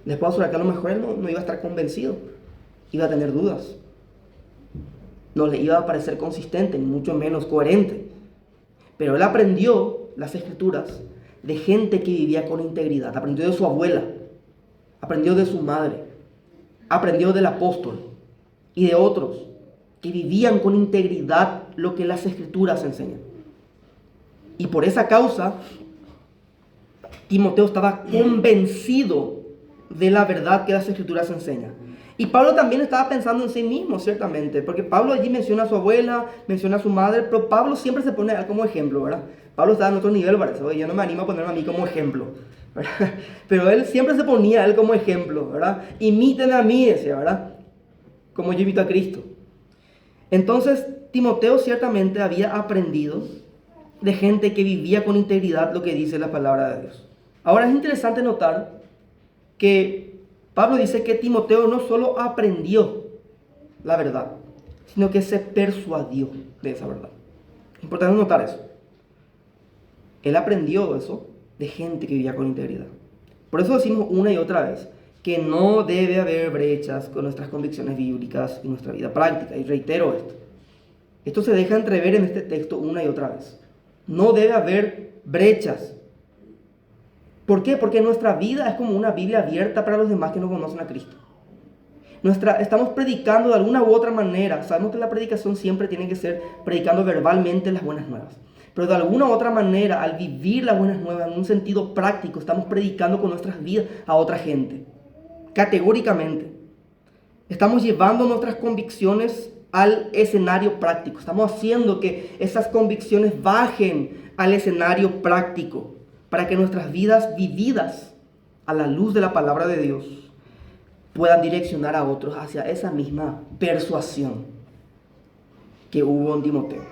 Les puedo asegurar que a lo mejor él no iba a estar convencido, iba a tener dudas. No le iba a parecer consistente, ni mucho menos coherente. Pero él aprendió las Escrituras de gente que vivía con integridad. Aprendió de su abuela, aprendió de su madre, aprendió del apóstol y de otros que vivían con integridad lo que las Escrituras enseñan. Y por esa causa, Timoteo estaba convencido de la verdad que las Escrituras enseñan. Y Pablo también estaba pensando en sí mismo, ciertamente, porque Pablo allí menciona a su abuela, menciona a su madre, pero Pablo siempre se pone a él como ejemplo, ¿verdad? Pablo estaba en otro nivel, parece. Oye, yo no me animo a ponerme a mí como ejemplo, ¿verdad? Pero él siempre se ponía a él como ejemplo, ¿verdad? Imítenme a mí, decía, ¿verdad? Como yo imito a Cristo. Entonces, Timoteo ciertamente había aprendido de gente que vivía con integridad lo que dice la palabra de Dios. Ahora es interesante notar que Pablo dice que Timoteo no solo aprendió la verdad, sino que se persuadió de esa verdad. Es importante notar eso. Él aprendió eso de gente que vivía con integridad. Por eso decimos una y otra vez que no debe haber brechas con nuestras convicciones bíblicas y nuestra vida práctica. Y reitero esto. Esto se deja entrever en este texto una y otra vez. No debe haber brechas. ¿Por qué? Porque nuestra vida es como una Biblia abierta para los demás que no conocen a Cristo. Estamos predicando de alguna u otra manera. Sabemos que la predicación siempre tiene que ser predicando verbalmente las buenas nuevas. Pero de alguna u otra manera, al vivir las buenas nuevas en un sentido práctico, estamos predicando con nuestras vidas a otra gente. Categóricamente. Estamos llevando nuestras convicciones al escenario práctico. Estamos haciendo que esas convicciones bajen al escenario práctico para que nuestras vidas vividas a la luz de la palabra de Dios puedan direccionar a otros hacia esa misma persuasión que hubo en Timoteo.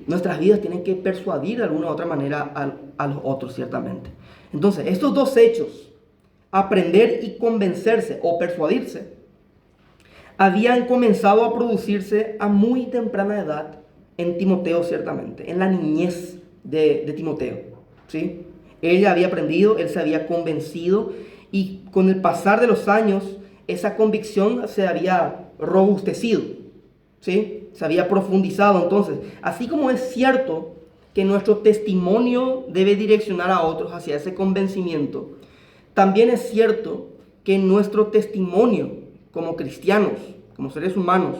Nuestras vidas tienen que persuadir de alguna u otra manera a los otros, ciertamente. Entonces, estos dos hechos, aprender y convencerse o persuadirse, habían comenzado a producirse a muy temprana edad en Timoteo, ciertamente, en la niñez de Timoteo, ¿sí? Él ya había aprendido, él se había convencido, y con el pasar de los años, esa convicción se había robustecido, ¿sí? Se había profundizado. Entonces, así como es cierto que nuestro testimonio debe direccionar a otros hacia ese convencimiento, también es cierto que nuestro testimonio como cristianos, como seres humanos,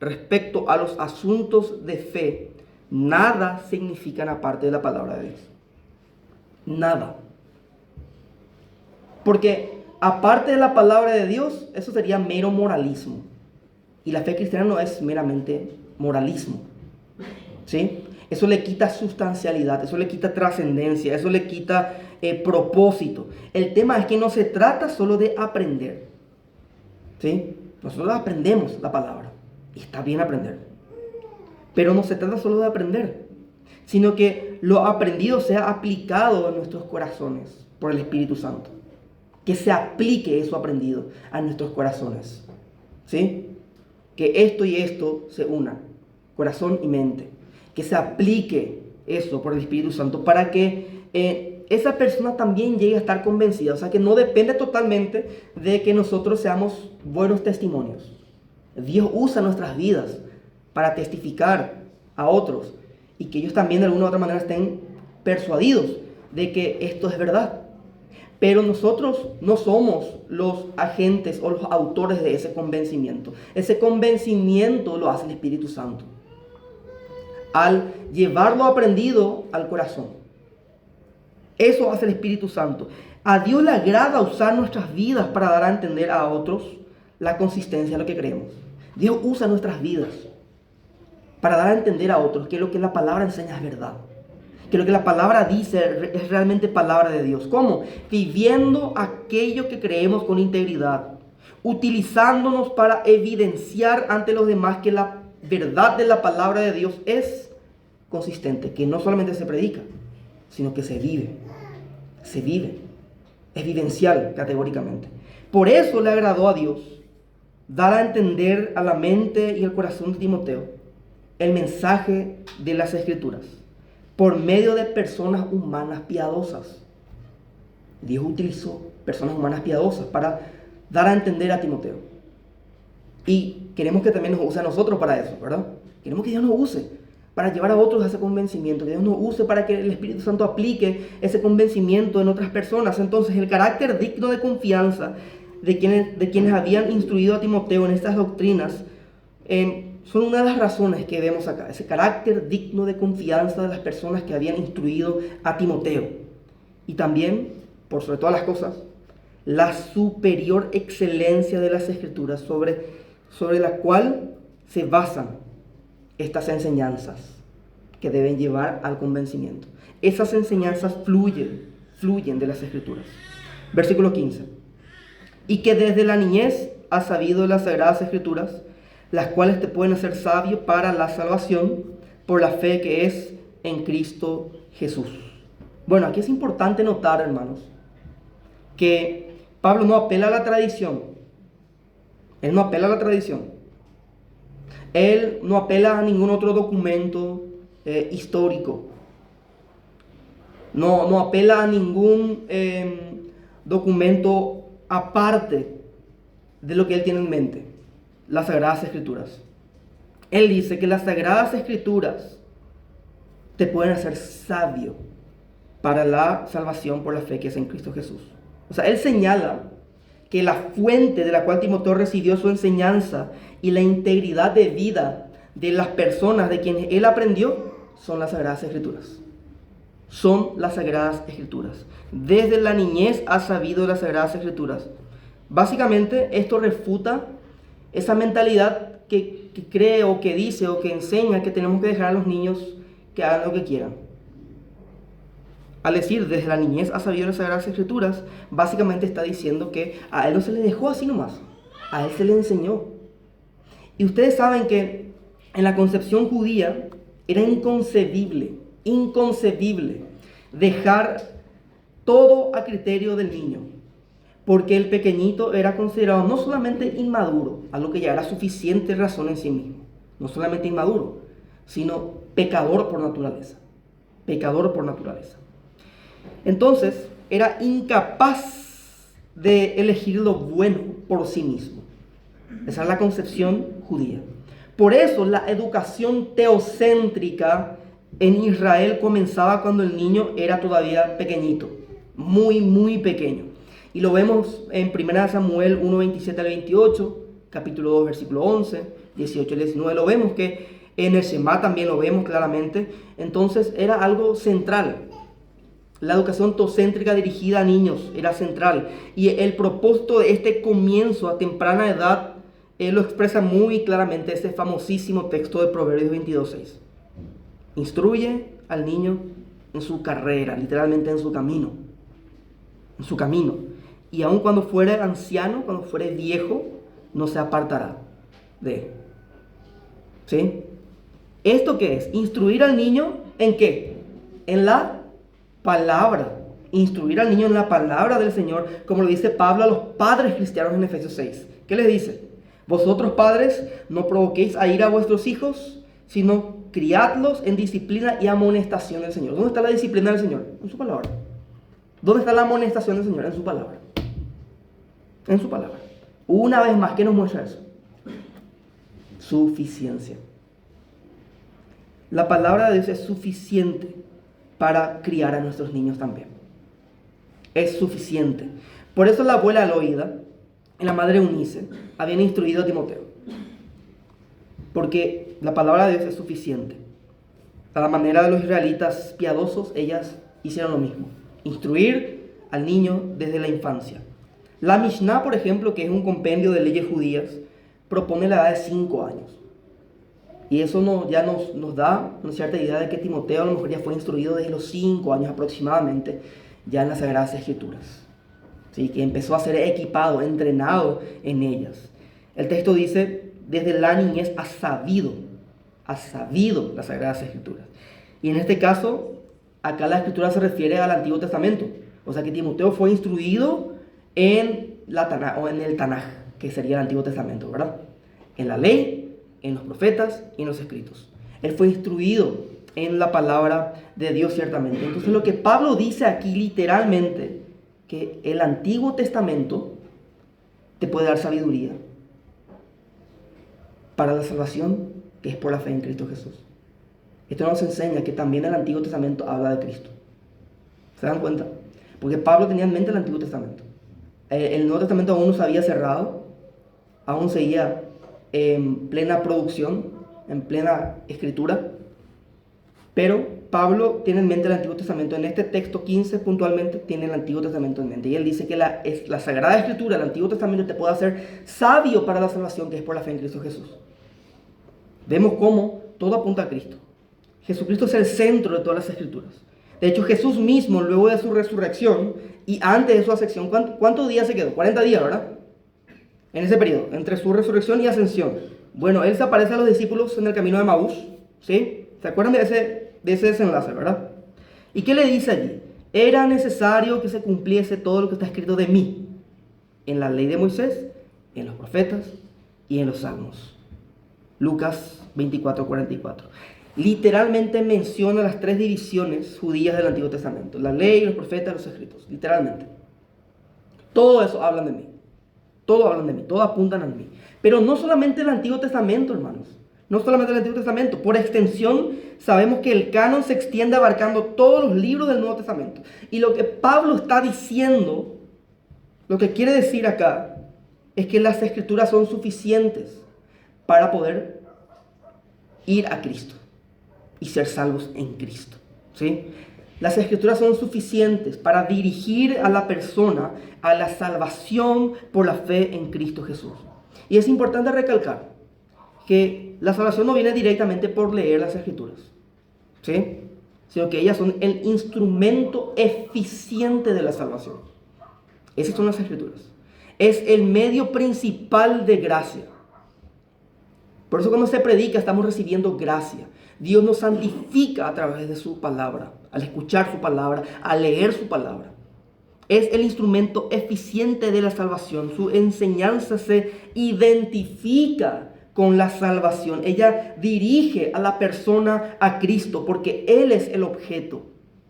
respecto a los asuntos de fe, nada significan aparte de la palabra de Dios. Nada. Porque aparte de la palabra de Dios, eso sería mero moralismo. Y la fe cristiana no es meramente moralismo, ¿sí? Eso le quita sustancialidad, eso le quita trascendencia, eso le quita propósito. El tema es que no se trata solo de aprender, ¿sí? Nosotros aprendemos la palabra y está bien aprender. Pero no se trata solo de aprender, sino que lo aprendido sea aplicado en nuestros corazones por el Espíritu Santo. Que se aplique eso aprendido a nuestros corazones, ¿sí? Que esto y esto se unan, corazón y mente. Que se aplique eso por el Espíritu Santo para que esa persona también llegue a estar convencida. O sea, que no depende totalmente de que nosotros seamos buenos testimonios. Dios usa nuestras vidas para testificar a otros y que ellos también de alguna u otra manera estén persuadidos de que esto es verdad. Pero nosotros no somos los agentes o los autores de ese convencimiento. Ese convencimiento lo hace el Espíritu Santo al llevarlo aprendido al corazón. Eso hace el Espíritu Santo. A Dios le agrada usar nuestras vidas para dar a entender a otros la consistencia de lo que creemos. Dios usa nuestras vidas para dar a entender a otros que lo que la palabra enseña es verdad. Que lo que la palabra dice es realmente palabra de Dios. ¿Cómo? Viviendo aquello que creemos con integridad. Utilizándonos para evidenciar ante los demás que la verdad de la palabra de Dios es consistente. Que no solamente se predica, sino que se vive. Se vive. Es vivencial categóricamente. Por eso le agradó a Dios dar a entender a la mente y el corazón de Timoteo el mensaje de las Escrituras por medio de personas humanas piadosas. Dios utilizó personas humanas piadosas para dar a entender a Timoteo. Y queremos que también nos use a nosotros para eso, ¿verdad? Queremos que Dios nos use para llevar a otros a ese convencimiento, que Dios nos use para que el Espíritu Santo aplique ese convencimiento en otras personas. Entonces, el carácter digno de confianza de quienes habían instruido a Timoteo en estas doctrinas son una de las razones que vemos acá. Ese carácter digno de confianza de las personas que habían instruido a Timoteo. Y también, por sobre todas las cosas, la superior excelencia de las Escrituras sobre la cual se basan estas enseñanzas que deben llevar al convencimiento. Esas enseñanzas fluyen de las Escrituras. Versículo 15. Y que desde la niñez has sabido las Sagradas Escrituras, las cuales te pueden hacer sabio para la salvación por la fe que es en Cristo Jesús. Bueno, aquí es importante notar, hermanos, que Pablo no apela a la tradición. Él no apela a la tradición. Él no apela a ningún otro documento histórico. No apela a ningún documento aparte de lo que él tiene en mente. Las Sagradas Escrituras. Él dice que las Sagradas Escrituras te pueden hacer sabio para la salvación por la fe que es en Cristo Jesús. O sea, él señala que la fuente de la cual Timoteo recibió su enseñanza y la integridad de vida de las personas de quienes él aprendió son las Sagradas Escrituras. Son las Sagradas Escrituras. Desde la niñez has sabido las Sagradas Escrituras, Básicamente, esto refuta esa mentalidad que cree o que dice o que enseña que tenemos que dejar a los niños que hagan lo que quieran. Al decir desde la niñez ha sabido las Sagradas Escrituras, básicamente está diciendo que a él no se le dejó así nomás, a él se le enseñó. Y ustedes saben que en la concepción judía era inconcebible dejar todo a criterio del niño, porque el pequeñito era considerado no solamente inmaduro, algo que ya era suficiente razón en sí mismo, no solamente inmaduro, sino pecador por naturaleza, pecador por naturaleza. Entonces, era incapaz de elegir lo bueno por sí mismo. Esa es la concepción judía. Por eso la educación teocéntrica en Israel comenzaba cuando el niño era todavía pequeñito, muy pequeño. Y lo vemos en 1 Samuel 1, 27 al 28, capítulo 2, versículo 11, 18 al 19. Lo vemos que en el Shema también lo vemos claramente. Entonces era algo central. La educación teocéntrica dirigida a niños era central. Y el propósito de este comienzo a temprana edad lo expresa muy claramente ese famosísimo texto de Proverbios 22:6. Instruye al niño en su carrera, literalmente en su camino. En su camino. Y aun cuando fuere anciano, cuando fuere viejo, no se apartará de él. ¿Sí? ¿Esto qué es? Instruir al niño ¿en qué? En la palabra. Instruir al niño en la palabra del Señor, como lo dice Pablo a los padres cristianos en Efesios 6. ¿Qué les dice? Vosotros padres, no provoquéis a ira a vuestros hijos, sino criadlos en disciplina y amonestación del Señor. ¿Dónde está la disciplina del Señor? En su palabra. ¿Dónde está la amonestación del Señor? En su palabra. En su palabra. Una vez más, ¿qué nos muestra eso? Suficiencia. La palabra de Dios es suficiente para criar a nuestros niños también. Es suficiente. Por eso la abuela Loida y la madre Eunice habían instruido a Timoteo. Porque la palabra de Dios es suficiente. A la manera de los israelitas piadosos, ellas hicieron lo mismo. Instruir al niño desde la infancia. La Mishnah, por ejemplo, que es un compendio de leyes judías, propone la edad de 5 años. Y eso ya nos da una cierta idea de que Timoteo a lo mejor ya fue instruido desde los 5 años aproximadamente, ya en las Sagradas Escrituras. ¿Sí? Que empezó a ser equipado, entrenado en ellas. El texto dice, desde la niñez ha sabido las Sagradas Escrituras. Y en este caso, acá la Escritura se refiere al Antiguo Testamento. O sea que Timoteo fue instruido en el Tanaj, que sería el Antiguo Testamento, ¿verdad? En la ley, en los profetas y en los escritos. Él fue instruido en la palabra de Dios ciertamente. Entonces lo que Pablo dice aquí literalmente, que el Antiguo Testamento te puede dar sabiduría para la salvación que es por la fe en Cristo Jesús. Esto nos enseña que también el Antiguo Testamento habla de Cristo. ¿Se dan cuenta? Porque Pablo tenía en mente el Antiguo Testamento. El Nuevo Testamento aún no se había cerrado, aún seguía en plena producción, en plena escritura, pero Pablo tiene en mente el Antiguo Testamento. En este texto 15 puntualmente tiene el Antiguo Testamento en mente, y él dice que la Sagrada Escritura, el Antiguo Testamento, te puede hacer sabio para la salvación que es por la fe en Cristo Jesús. Vemos cómo todo apunta a Cristo. Jesucristo es el centro de todas las Escrituras. De hecho, Jesús mismo, luego de su resurrección y antes de su ascensión, ¿cuántos días se quedó? 40 días, ¿verdad? En ese periodo, entre su resurrección y ascensión. Bueno, él se aparece a los discípulos en el camino de Maús, ¿sí? ¿Se acuerdan de ese desenlace, verdad? ¿Y qué le dice allí? Era necesario que se cumpliese todo lo que está escrito de mí, en la ley de Moisés, en los profetas y en los salmos. Lucas 24:44. Literalmente menciona las 3 divisiones judías del Antiguo Testamento: la ley, los profetas, los escritos. Literalmente. Todo eso hablan de mí. Todo hablan de mí, todo apuntan a mí. Pero no solamente el Antiguo Testamento, hermanos. No solamente el Antiguo Testamento. Por extensión, sabemos que el canon se extiende abarcando todos los libros del Nuevo Testamento. Y lo que Pablo está diciendo, lo que quiere decir acá, es que las Escrituras son suficientes para poder ir a Cristo y ser salvos en Cristo. ¿Sí? Las Escrituras son suficientes para dirigir a la persona a la salvación por la fe en Cristo Jesús. Y es importante recalcar que la salvación no viene directamente por leer las Escrituras, ¿sí? Sino que ellas son el instrumento eficiente de la salvación. Esas son las Escrituras. Es el medio principal de gracia. Por eso cuando se predica estamos recibiendo gracia. Dios nos santifica a través de su palabra, al escuchar su palabra, al leer su palabra. Es el instrumento eficiente de la salvación. Su enseñanza se identifica con la salvación. Ella dirige a la persona a Cristo porque Él es el objeto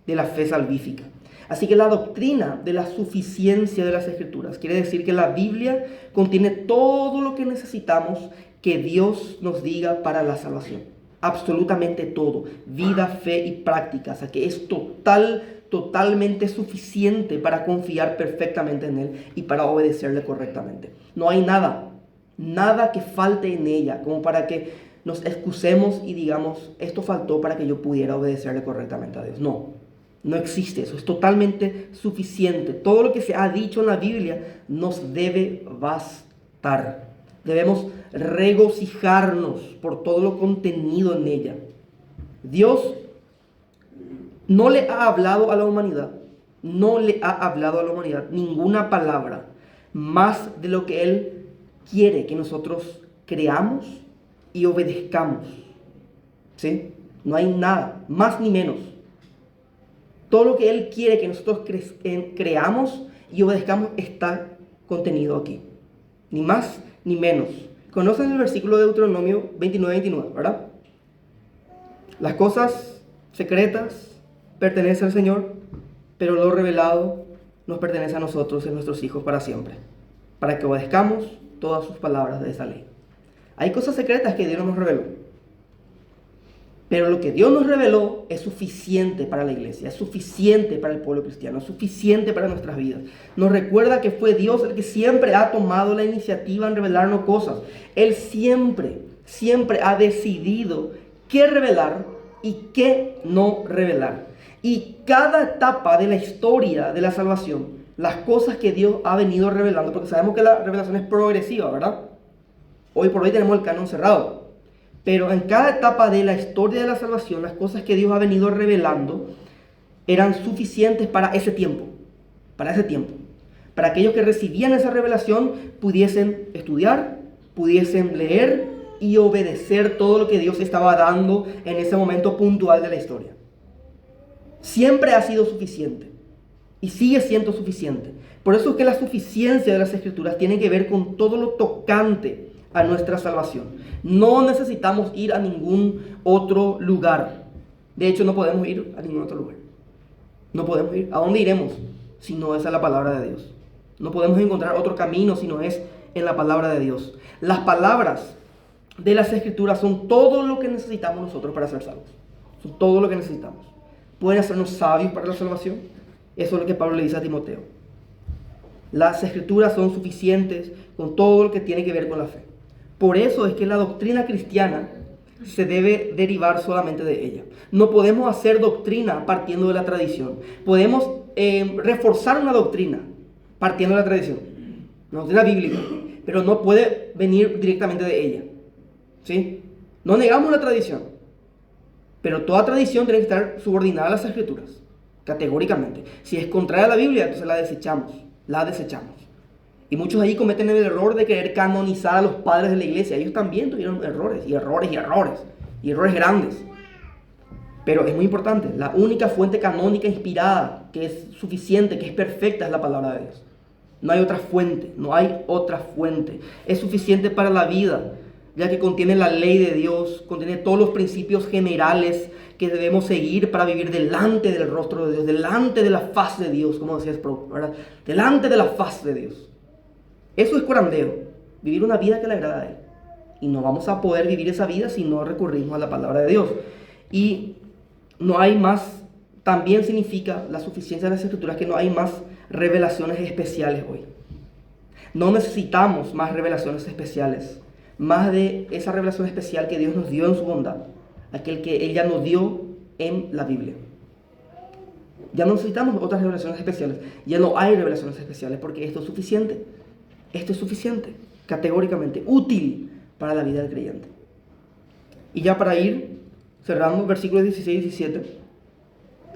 de la fe salvífica. Así que la doctrina de la suficiencia de las Escrituras quiere decir que la Biblia contiene todo lo que necesitamos que Dios nos diga para la salvación. Absolutamente todo. Vida, fe y práctica. O sea que es totalmente suficiente para confiar perfectamente en Él y para obedecerle correctamente. No hay nada que falte en ella como para que nos excusemos y digamos, esto faltó para que yo pudiera obedecerle correctamente a Dios. No existe eso, es totalmente suficiente. Todo lo que se ha dicho en la Biblia nos debe bastar. Debemos regocijarnos por todo lo contenido en ella. Dios no le ha hablado a la humanidad, ninguna palabra más de lo que Él quiere que nosotros creamos y obedezcamos. ¿Sí? No hay nada, más ni menos. Todo lo que Él quiere que nosotros creamos y obedezcamos está contenido aquí. Ni más ni menos. Conocen el versículo de Deuteronomio 29, ¿verdad? Las cosas secretas pertenecen al Señor, pero lo revelado nos pertenece a nosotros y a nuestros hijos para siempre, para que obedezcamos todas sus palabras de esa ley. Hay cosas secretas que Dios no nos reveló, pero lo que Dios nos reveló es suficiente para la iglesia, es suficiente para el pueblo cristiano, es suficiente para nuestras vidas. Nos recuerda que fue Dios el que siempre ha tomado la iniciativa en revelarnos cosas. Él siempre ha decidido qué revelar y qué no revelar. Y cada etapa de la historia de la salvación, las cosas que Dios ha venido revelando, porque sabemos que la revelación es progresiva, ¿verdad? Hoy por hoy tenemos el canon cerrado. Pero en cada etapa de la historia de la salvación, las cosas que Dios ha venido revelando eran suficientes para ese tiempo. Para aquellos que recibían esa revelación pudiesen estudiar, pudiesen leer y obedecer todo lo que Dios estaba dando en ese momento puntual de la historia. Siempre ha sido suficiente y sigue siendo suficiente. Por eso es que la suficiencia de las Escrituras tiene que ver con todo lo tocante a nuestra salvación. No necesitamos ir a ningún otro lugar. De hecho, no podemos ir a ningún otro lugar. No podemos ir. ¿A dónde iremos si no es a la palabra de Dios? No podemos encontrar otro camino si no es en la palabra de Dios. Las palabras de las Escrituras son todo lo que necesitamos nosotros para ser salvos. Son todo lo que necesitamos. ¿Pueden hacernos sabios para la salvación? Eso es lo que Pablo le dice a Timoteo. Las Escrituras son suficientes con todo lo que tiene que ver con la fe. Por eso es que la doctrina cristiana se debe derivar solamente de ella. No podemos hacer doctrina partiendo de la tradición. Podemos reforzar una doctrina partiendo de la tradición, una doctrina bíblica, pero no puede venir directamente de ella. ¿Sí? No negamos la tradición, pero toda tradición tiene que estar subordinada a las Escrituras, categóricamente. Si es contraria a la Biblia, entonces la desechamos. Y muchos ahí cometen el error de querer canonizar a los padres de la iglesia. Ellos también tuvieron errores grandes. Pero es muy importante, la única fuente canónica inspirada, que es suficiente, que es perfecta, es la palabra de Dios. No hay otra fuente. Es suficiente para la vida, ya que contiene la ley de Dios, contiene todos los principios generales que debemos seguir para vivir delante del rostro de Dios, delante de la faz de Dios, como decía Sproul, ¿verdad? Delante de la faz de Dios. Eso es curandero, vivir una vida que le agrada a Él. Y no vamos a poder vivir esa vida si no recurrimos a la palabra de Dios. Y no hay más, también significa la suficiencia de las Escrituras, que no hay más revelaciones especiales hoy. No necesitamos más revelaciones especiales, más de esa revelación especial que Dios nos dio en su bondad, aquel que Él ya nos dio en la Biblia. Ya no necesitamos otras revelaciones especiales. Ya no hay revelaciones especiales porque esto es suficiente. Esto es suficiente, categóricamente, útil para la vida del creyente. Y ya para ir cerrando, versículos 16 y 17.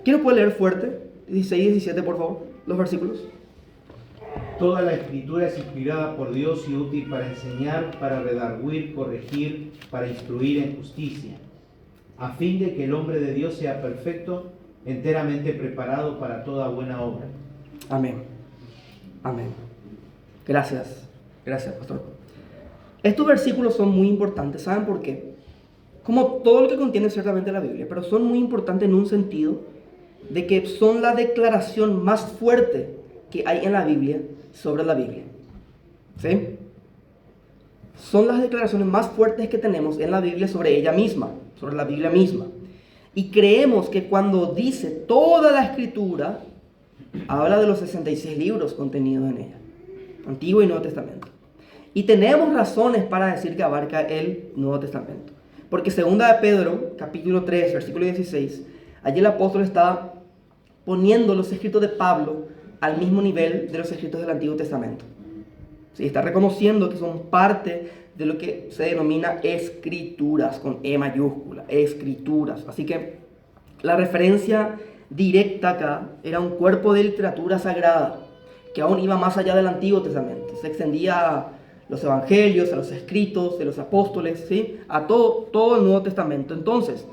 ¿Quién puede leer fuerte? 16 y 17, por favor, los versículos. Toda la escritura es inspirada por Dios y útil para enseñar, para redarguir, corregir, para instruir en justicia, a fin de que el hombre de Dios sea perfecto, enteramente preparado para toda buena obra. Amén. Amén. Gracias. Gracias, pastor. Estos versículos son muy importantes. ¿Saben por qué? Como todo lo que contiene ciertamente la Biblia, pero son muy importantes en un sentido de que son la declaración más fuerte que hay en la Biblia sobre la Biblia. ¿Sí? Son las declaraciones más fuertes que tenemos en la Biblia sobre ella misma, sobre la Biblia misma. Y creemos que cuando dice toda la Escritura, habla de los 66 libros contenidos en ella, Antiguo y Nuevo Testamento. Y tenemos razones para decir que abarca el Nuevo Testamento. Porque segunda de Pedro, capítulo 3, versículo 16, allí el apóstol está poniendo los escritos de Pablo al mismo nivel de los escritos del Antiguo Testamento. ¿Sí? Está reconociendo que son parte de lo que se denomina escrituras, con E mayúscula, escrituras. Así que la referencia directa acá era un cuerpo de literatura sagrada que aún iba más allá del Antiguo Testamento. Se extendía a los evangelios, a los escritos de los apóstoles, ¿sí? A todo el Nuevo Testamento. Entonces,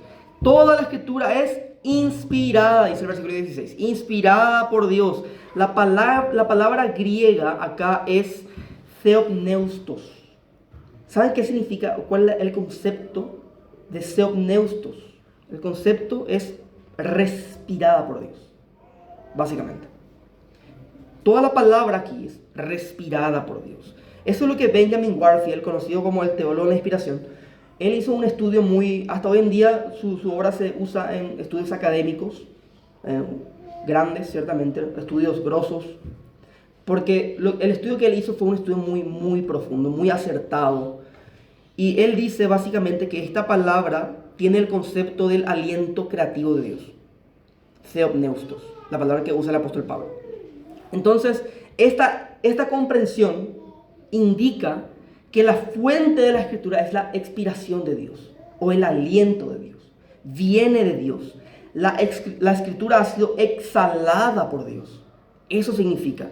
toda la escritura es inspirada, dice el versículo 16, inspirada por Dios. La palabra griega acá es theopneustos. ¿Saben qué significa? ¿Cuál es el concepto de theopneustos? El concepto es respirada por Dios, básicamente. Toda la palabra aquí es respirada por Dios. Eso es lo que Benjamin Warfield, conocido como el teólogo de la inspiración, él hizo un estudio hasta hoy en día su obra se usa en estudios académicos, grandes, ciertamente, estudios grosos, porque el estudio que él hizo fue un estudio muy, muy profundo, muy acertado. Y él dice básicamente que esta palabra tiene el concepto del aliento creativo de Dios. Theopneustos, la palabra que usa el apóstol Pablo. Entonces, esta comprensión indica que la fuente de la escritura es la expiración de Dios o el aliento de Dios. Viene de Dios. La escritura ha sido exhalada por Dios. Eso significa,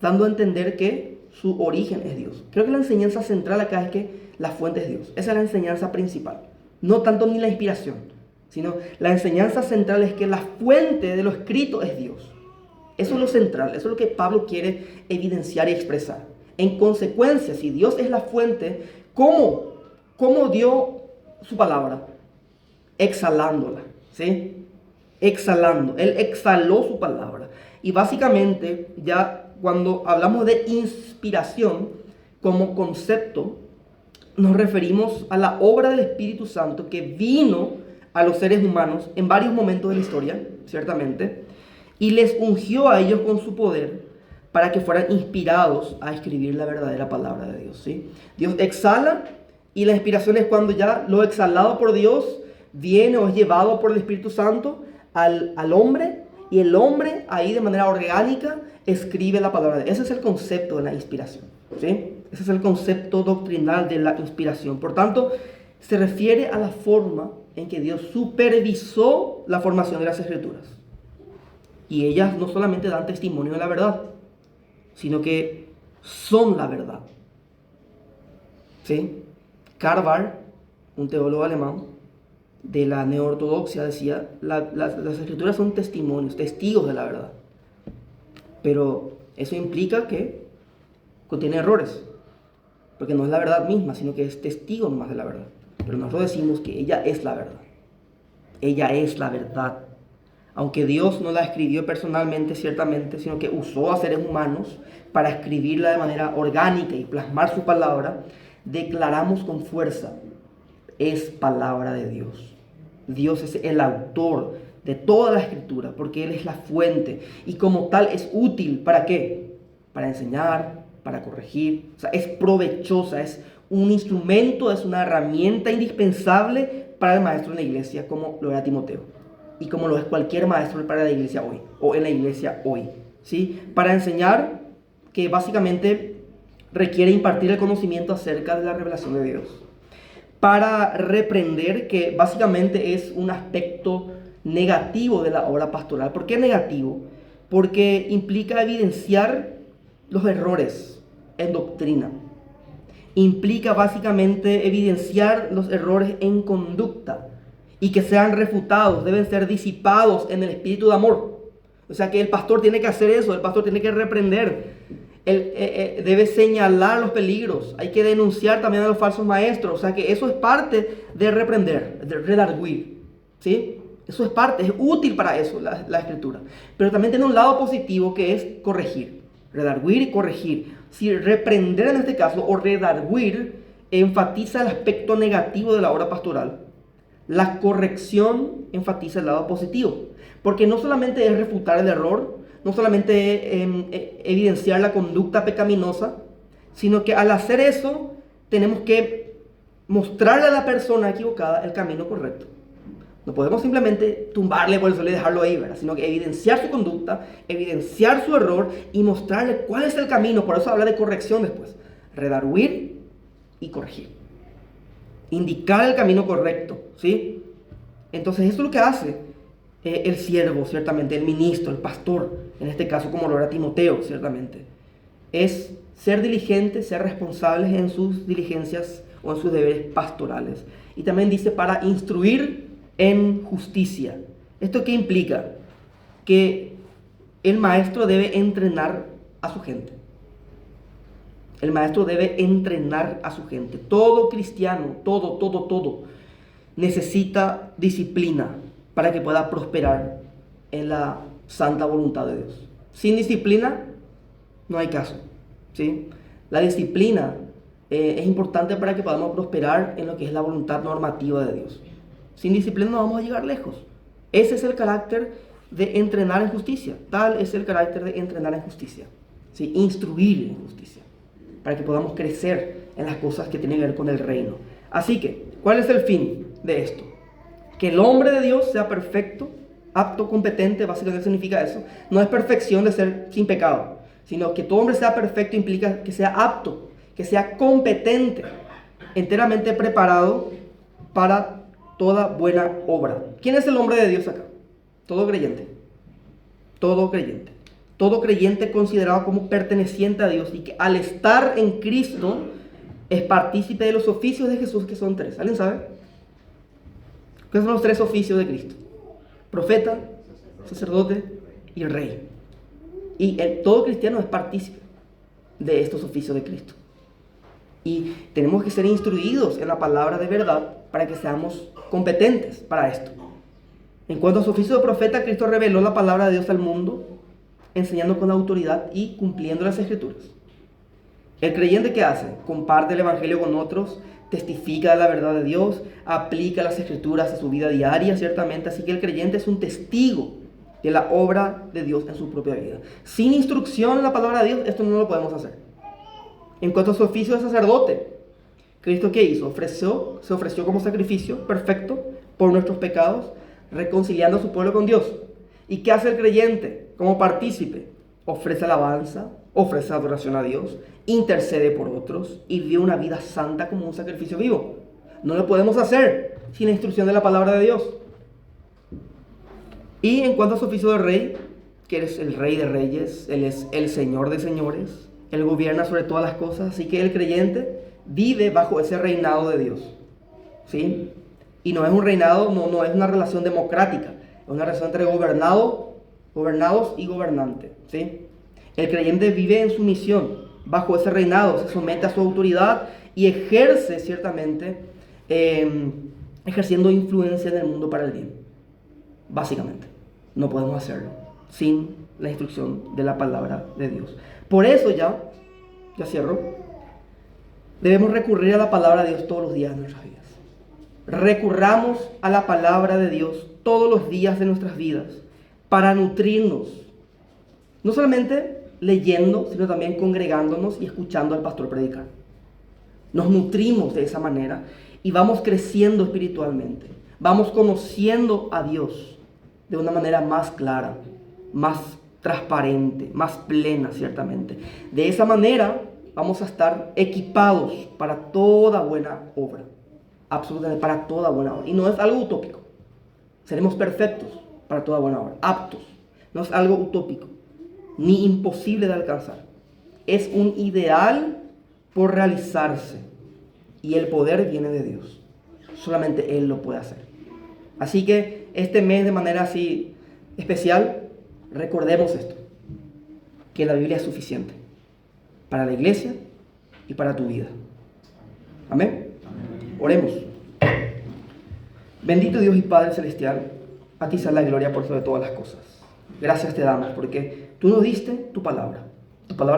dando a entender que su origen es Dios. Creo que la enseñanza central acá es que la fuente es Dios. Esa es la enseñanza principal. No tanto ni la inspiración, sino la enseñanza central es que la fuente de lo escrito es Dios. Eso es lo central, eso es lo que Pablo quiere evidenciar y expresar. En consecuencia, si Dios es la fuente, ¿cómo dio su palabra? Exhalándola, ¿sí? Exhalando. Él exhaló su palabra. Y básicamente, ya cuando hablamos de inspiración como concepto, nos referimos a la obra del Espíritu Santo que vino a los seres humanos en varios momentos de la historia, ciertamente, y les ungió a ellos con su poder para que fueran inspirados a escribir la verdadera palabra de Dios, ¿sí? Dios exhala y la inspiración es cuando ya lo exhalado por Dios viene o es llevado por el Espíritu Santo al hombre, y el hombre ahí de manera orgánica escribe la palabra de Dios. Ese es el concepto de la inspiración, ¿sí? Ese es el concepto doctrinal de la inspiración. Por tanto, se refiere a la forma en que Dios supervisó la formación de las Escrituras. Y ellas no solamente dan testimonio de la verdad, sino que son la verdad. ¿Sí? Karl Barth, un teólogo alemán de la neortodoxia, decía, las Escrituras son testimonios, testigos de la verdad. Pero eso implica que contiene errores, porque no es la verdad misma, sino que es testigo más de la verdad. Pero nosotros decimos que ella es la verdad. Ella es la verdad. Aunque Dios no la escribió personalmente, ciertamente, sino que usó a seres humanos para escribirla de manera orgánica y plasmar su palabra, declaramos con fuerza, es palabra de Dios. Dios es el autor de toda la escritura, porque Él es la fuente, y como tal es útil, ¿para qué? Para enseñar, para corregir, o sea, es provechosa, es un instrumento, es una herramienta indispensable para el maestro en la iglesia, como lo era Timoteo. y como lo es cualquier maestro para la iglesia hoy, o en la iglesia hoy, ¿sí? Para enseñar, que básicamente requiere impartir el conocimiento acerca de la revelación de Dios. Para reprender, que básicamente es un aspecto negativo de la obra pastoral. ¿Por qué negativo? Porque implica evidenciar los errores en doctrina. Implica básicamente evidenciar los errores en conducta y que sean refutados, deben ser disipados en el espíritu de amor. O sea que el pastor tiene que hacer eso, el pastor tiene que reprender, debe señalar los peligros, hay que denunciar también a los falsos maestros. O sea que eso es parte de reprender, de redarguir, ¿sí? Eso es parte, es útil para eso la escritura. Pero también tiene un lado positivo que es corregir, redarguir y corregir. Si reprender en este caso o redarguir enfatiza el aspecto negativo de la obra pastoral, la corrección enfatiza el lado positivo. Porque no solamente es refutar el error, no solamente evidenciar la conducta pecaminosa, sino que al hacer eso tenemos que mostrarle a la persona equivocada el camino correcto. No podemos simplemente tumbarle por el suelo y dejarlo ahí, ¿verdad? Sino que evidenciar su conducta, evidenciar su error y mostrarle cuál es el camino. Por eso habla de corrección después. Redarguir y corregir. Indicar el camino correcto, ¿sí? Entonces eso es lo que hace el siervo, ciertamente, el ministro, el pastor, en este caso como lo era Timoteo, ciertamente. Es ser diligentes, ser responsables en sus diligencias o en sus deberes pastorales. Y también dice para instruir en justicia. ¿Esto qué implica? Que el maestro debe entrenar a su gente. El maestro debe entrenar a su gente. Todo cristiano, todo necesita disciplina para que pueda prosperar en la santa voluntad de Dios. Sin disciplina no hay caso, ¿sí? La disciplina es importante para que podamos prosperar en lo que es la voluntad normativa de Dios. Sin disciplina no vamos a llegar lejos. Ese es el carácter de entrenar en justicia. Tal es el carácter de entrenar en justicia, ¿sí? Instruir en justicia, para que podamos crecer en las cosas que tienen que ver con el reino. Así que, ¿cuál es el fin de esto? Que el hombre de Dios sea perfecto, apto, competente. Básicamente significa eso. No es perfección de ser sin pecado, sino que todo hombre sea perfecto implica que sea apto, que sea competente, enteramente preparado para toda buena obra. ¿Quién es el hombre de Dios acá? Todo creyente. Todo creyente. Todo creyente considerado como perteneciente a Dios y que al estar en Cristo es partícipe de los oficios de Jesús, que son 3. ¿Alguien sabe? ¿Qué son los 3 oficios de Cristo? Profeta, sacerdote y rey. Y todo cristiano es partícipe de estos oficios de Cristo. Y tenemos que ser instruidos en la palabra de verdad para que seamos competentes para esto. En cuanto a su oficio de profeta, Cristo reveló la palabra de Dios al mundo, enseñando con autoridad y cumpliendo las escrituras. El creyente, ¿qué hace? Comparte el evangelio con otros, testifica de la verdad de Dios, aplica las escrituras a su vida diaria, ciertamente. Así que el creyente es un testigo de la obra de Dios en su propia vida. Sin instrucción en la palabra de Dios, esto no lo podemos hacer. En cuanto a su oficio de sacerdote, ¿Cristo qué hizo? Se ofreció como sacrificio perfecto por nuestros pecados, reconciliando a su pueblo con Dios. ¿Y qué hace el creyente como partícipe? Ofrece alabanza, ofrece adoración a Dios, intercede por otros y vive una vida santa como un sacrificio vivo. No lo podemos hacer sin la instrucción de la palabra de Dios. Y en cuanto a su oficio de rey, que eres el rey de reyes, Él es el Señor de señores, Él gobierna sobre todas las cosas, así que el creyente vive bajo ese reinado de Dios, ¿sí? Y no es un reinado, no es una relación democrática, es una relación entre gobernados y gobernante, ¿sí? El creyente vive en sumisión bajo ese reinado, se somete a su autoridad y ejerce ciertamente, ejerciendo influencia en el mundo para el bien. Básicamente, no podemos hacerlo sin la instrucción de la palabra de Dios. Por eso ya cierro, debemos recurrir a la palabra de Dios todos los días de nuestras vidas. Recurramos a la palabra de Dios todos los días de nuestras vidas para nutrirnos, no solamente leyendo, sino también congregándonos y escuchando al pastor predicar. Nos nutrimos de esa manera y vamos creciendo espiritualmente, vamos conociendo a Dios de una manera más clara, más transparente, más plena, ciertamente. De esa manera vamos a estar equipados para toda buena obra, absolutamente para toda buena obra. Y no es algo utópico. Seremos perfectos para toda buena obra, aptos. No es algo utópico, ni imposible de alcanzar. Es un ideal por realizarse. Y el poder viene de Dios. Solamente Él lo puede hacer. Así que este mes, de manera así especial, recordemos esto: que la Biblia es suficiente para la iglesia y para tu vida. Amén. Oremos. Bendito Dios y Padre Celestial, a ti sea la gloria por sobre todas las cosas. Gracias te damos porque tú nos diste tu palabra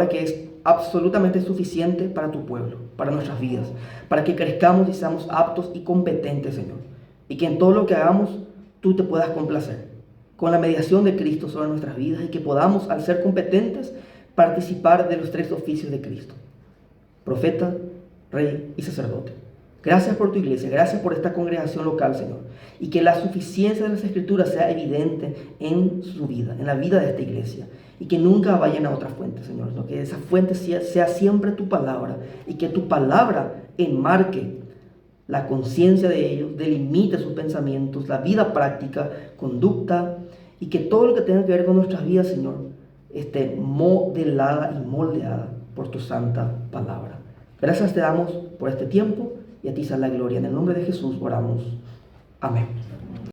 que es absolutamente suficiente para tu pueblo, para nuestras vidas, para que crezcamos y seamos aptos y competentes, Señor. Y que en todo lo que hagamos, tú te puedas complacer con la mediación de Cristo sobre nuestras vidas, y que podamos, al ser competentes, participar de los 3 oficios de Cristo: profeta, rey y sacerdote. Gracias por tu iglesia, gracias por esta congregación local, Señor. Y que la suficiencia de las Escrituras sea evidente en su vida, en la vida de esta iglesia. Y que nunca vayan a otra fuente, Señor, sino que esa fuente sea siempre tu palabra, y que tu palabra enmarque la conciencia de ellos, delimite sus pensamientos, la vida práctica, conducta, y que todo lo que tenga que ver con nuestras vidas, Señor, esté modelada y moldeada por tu santa palabra. Gracias te damos por este tiempo, y a ti sea la gloria. En el nombre de Jesús oramos. Amén.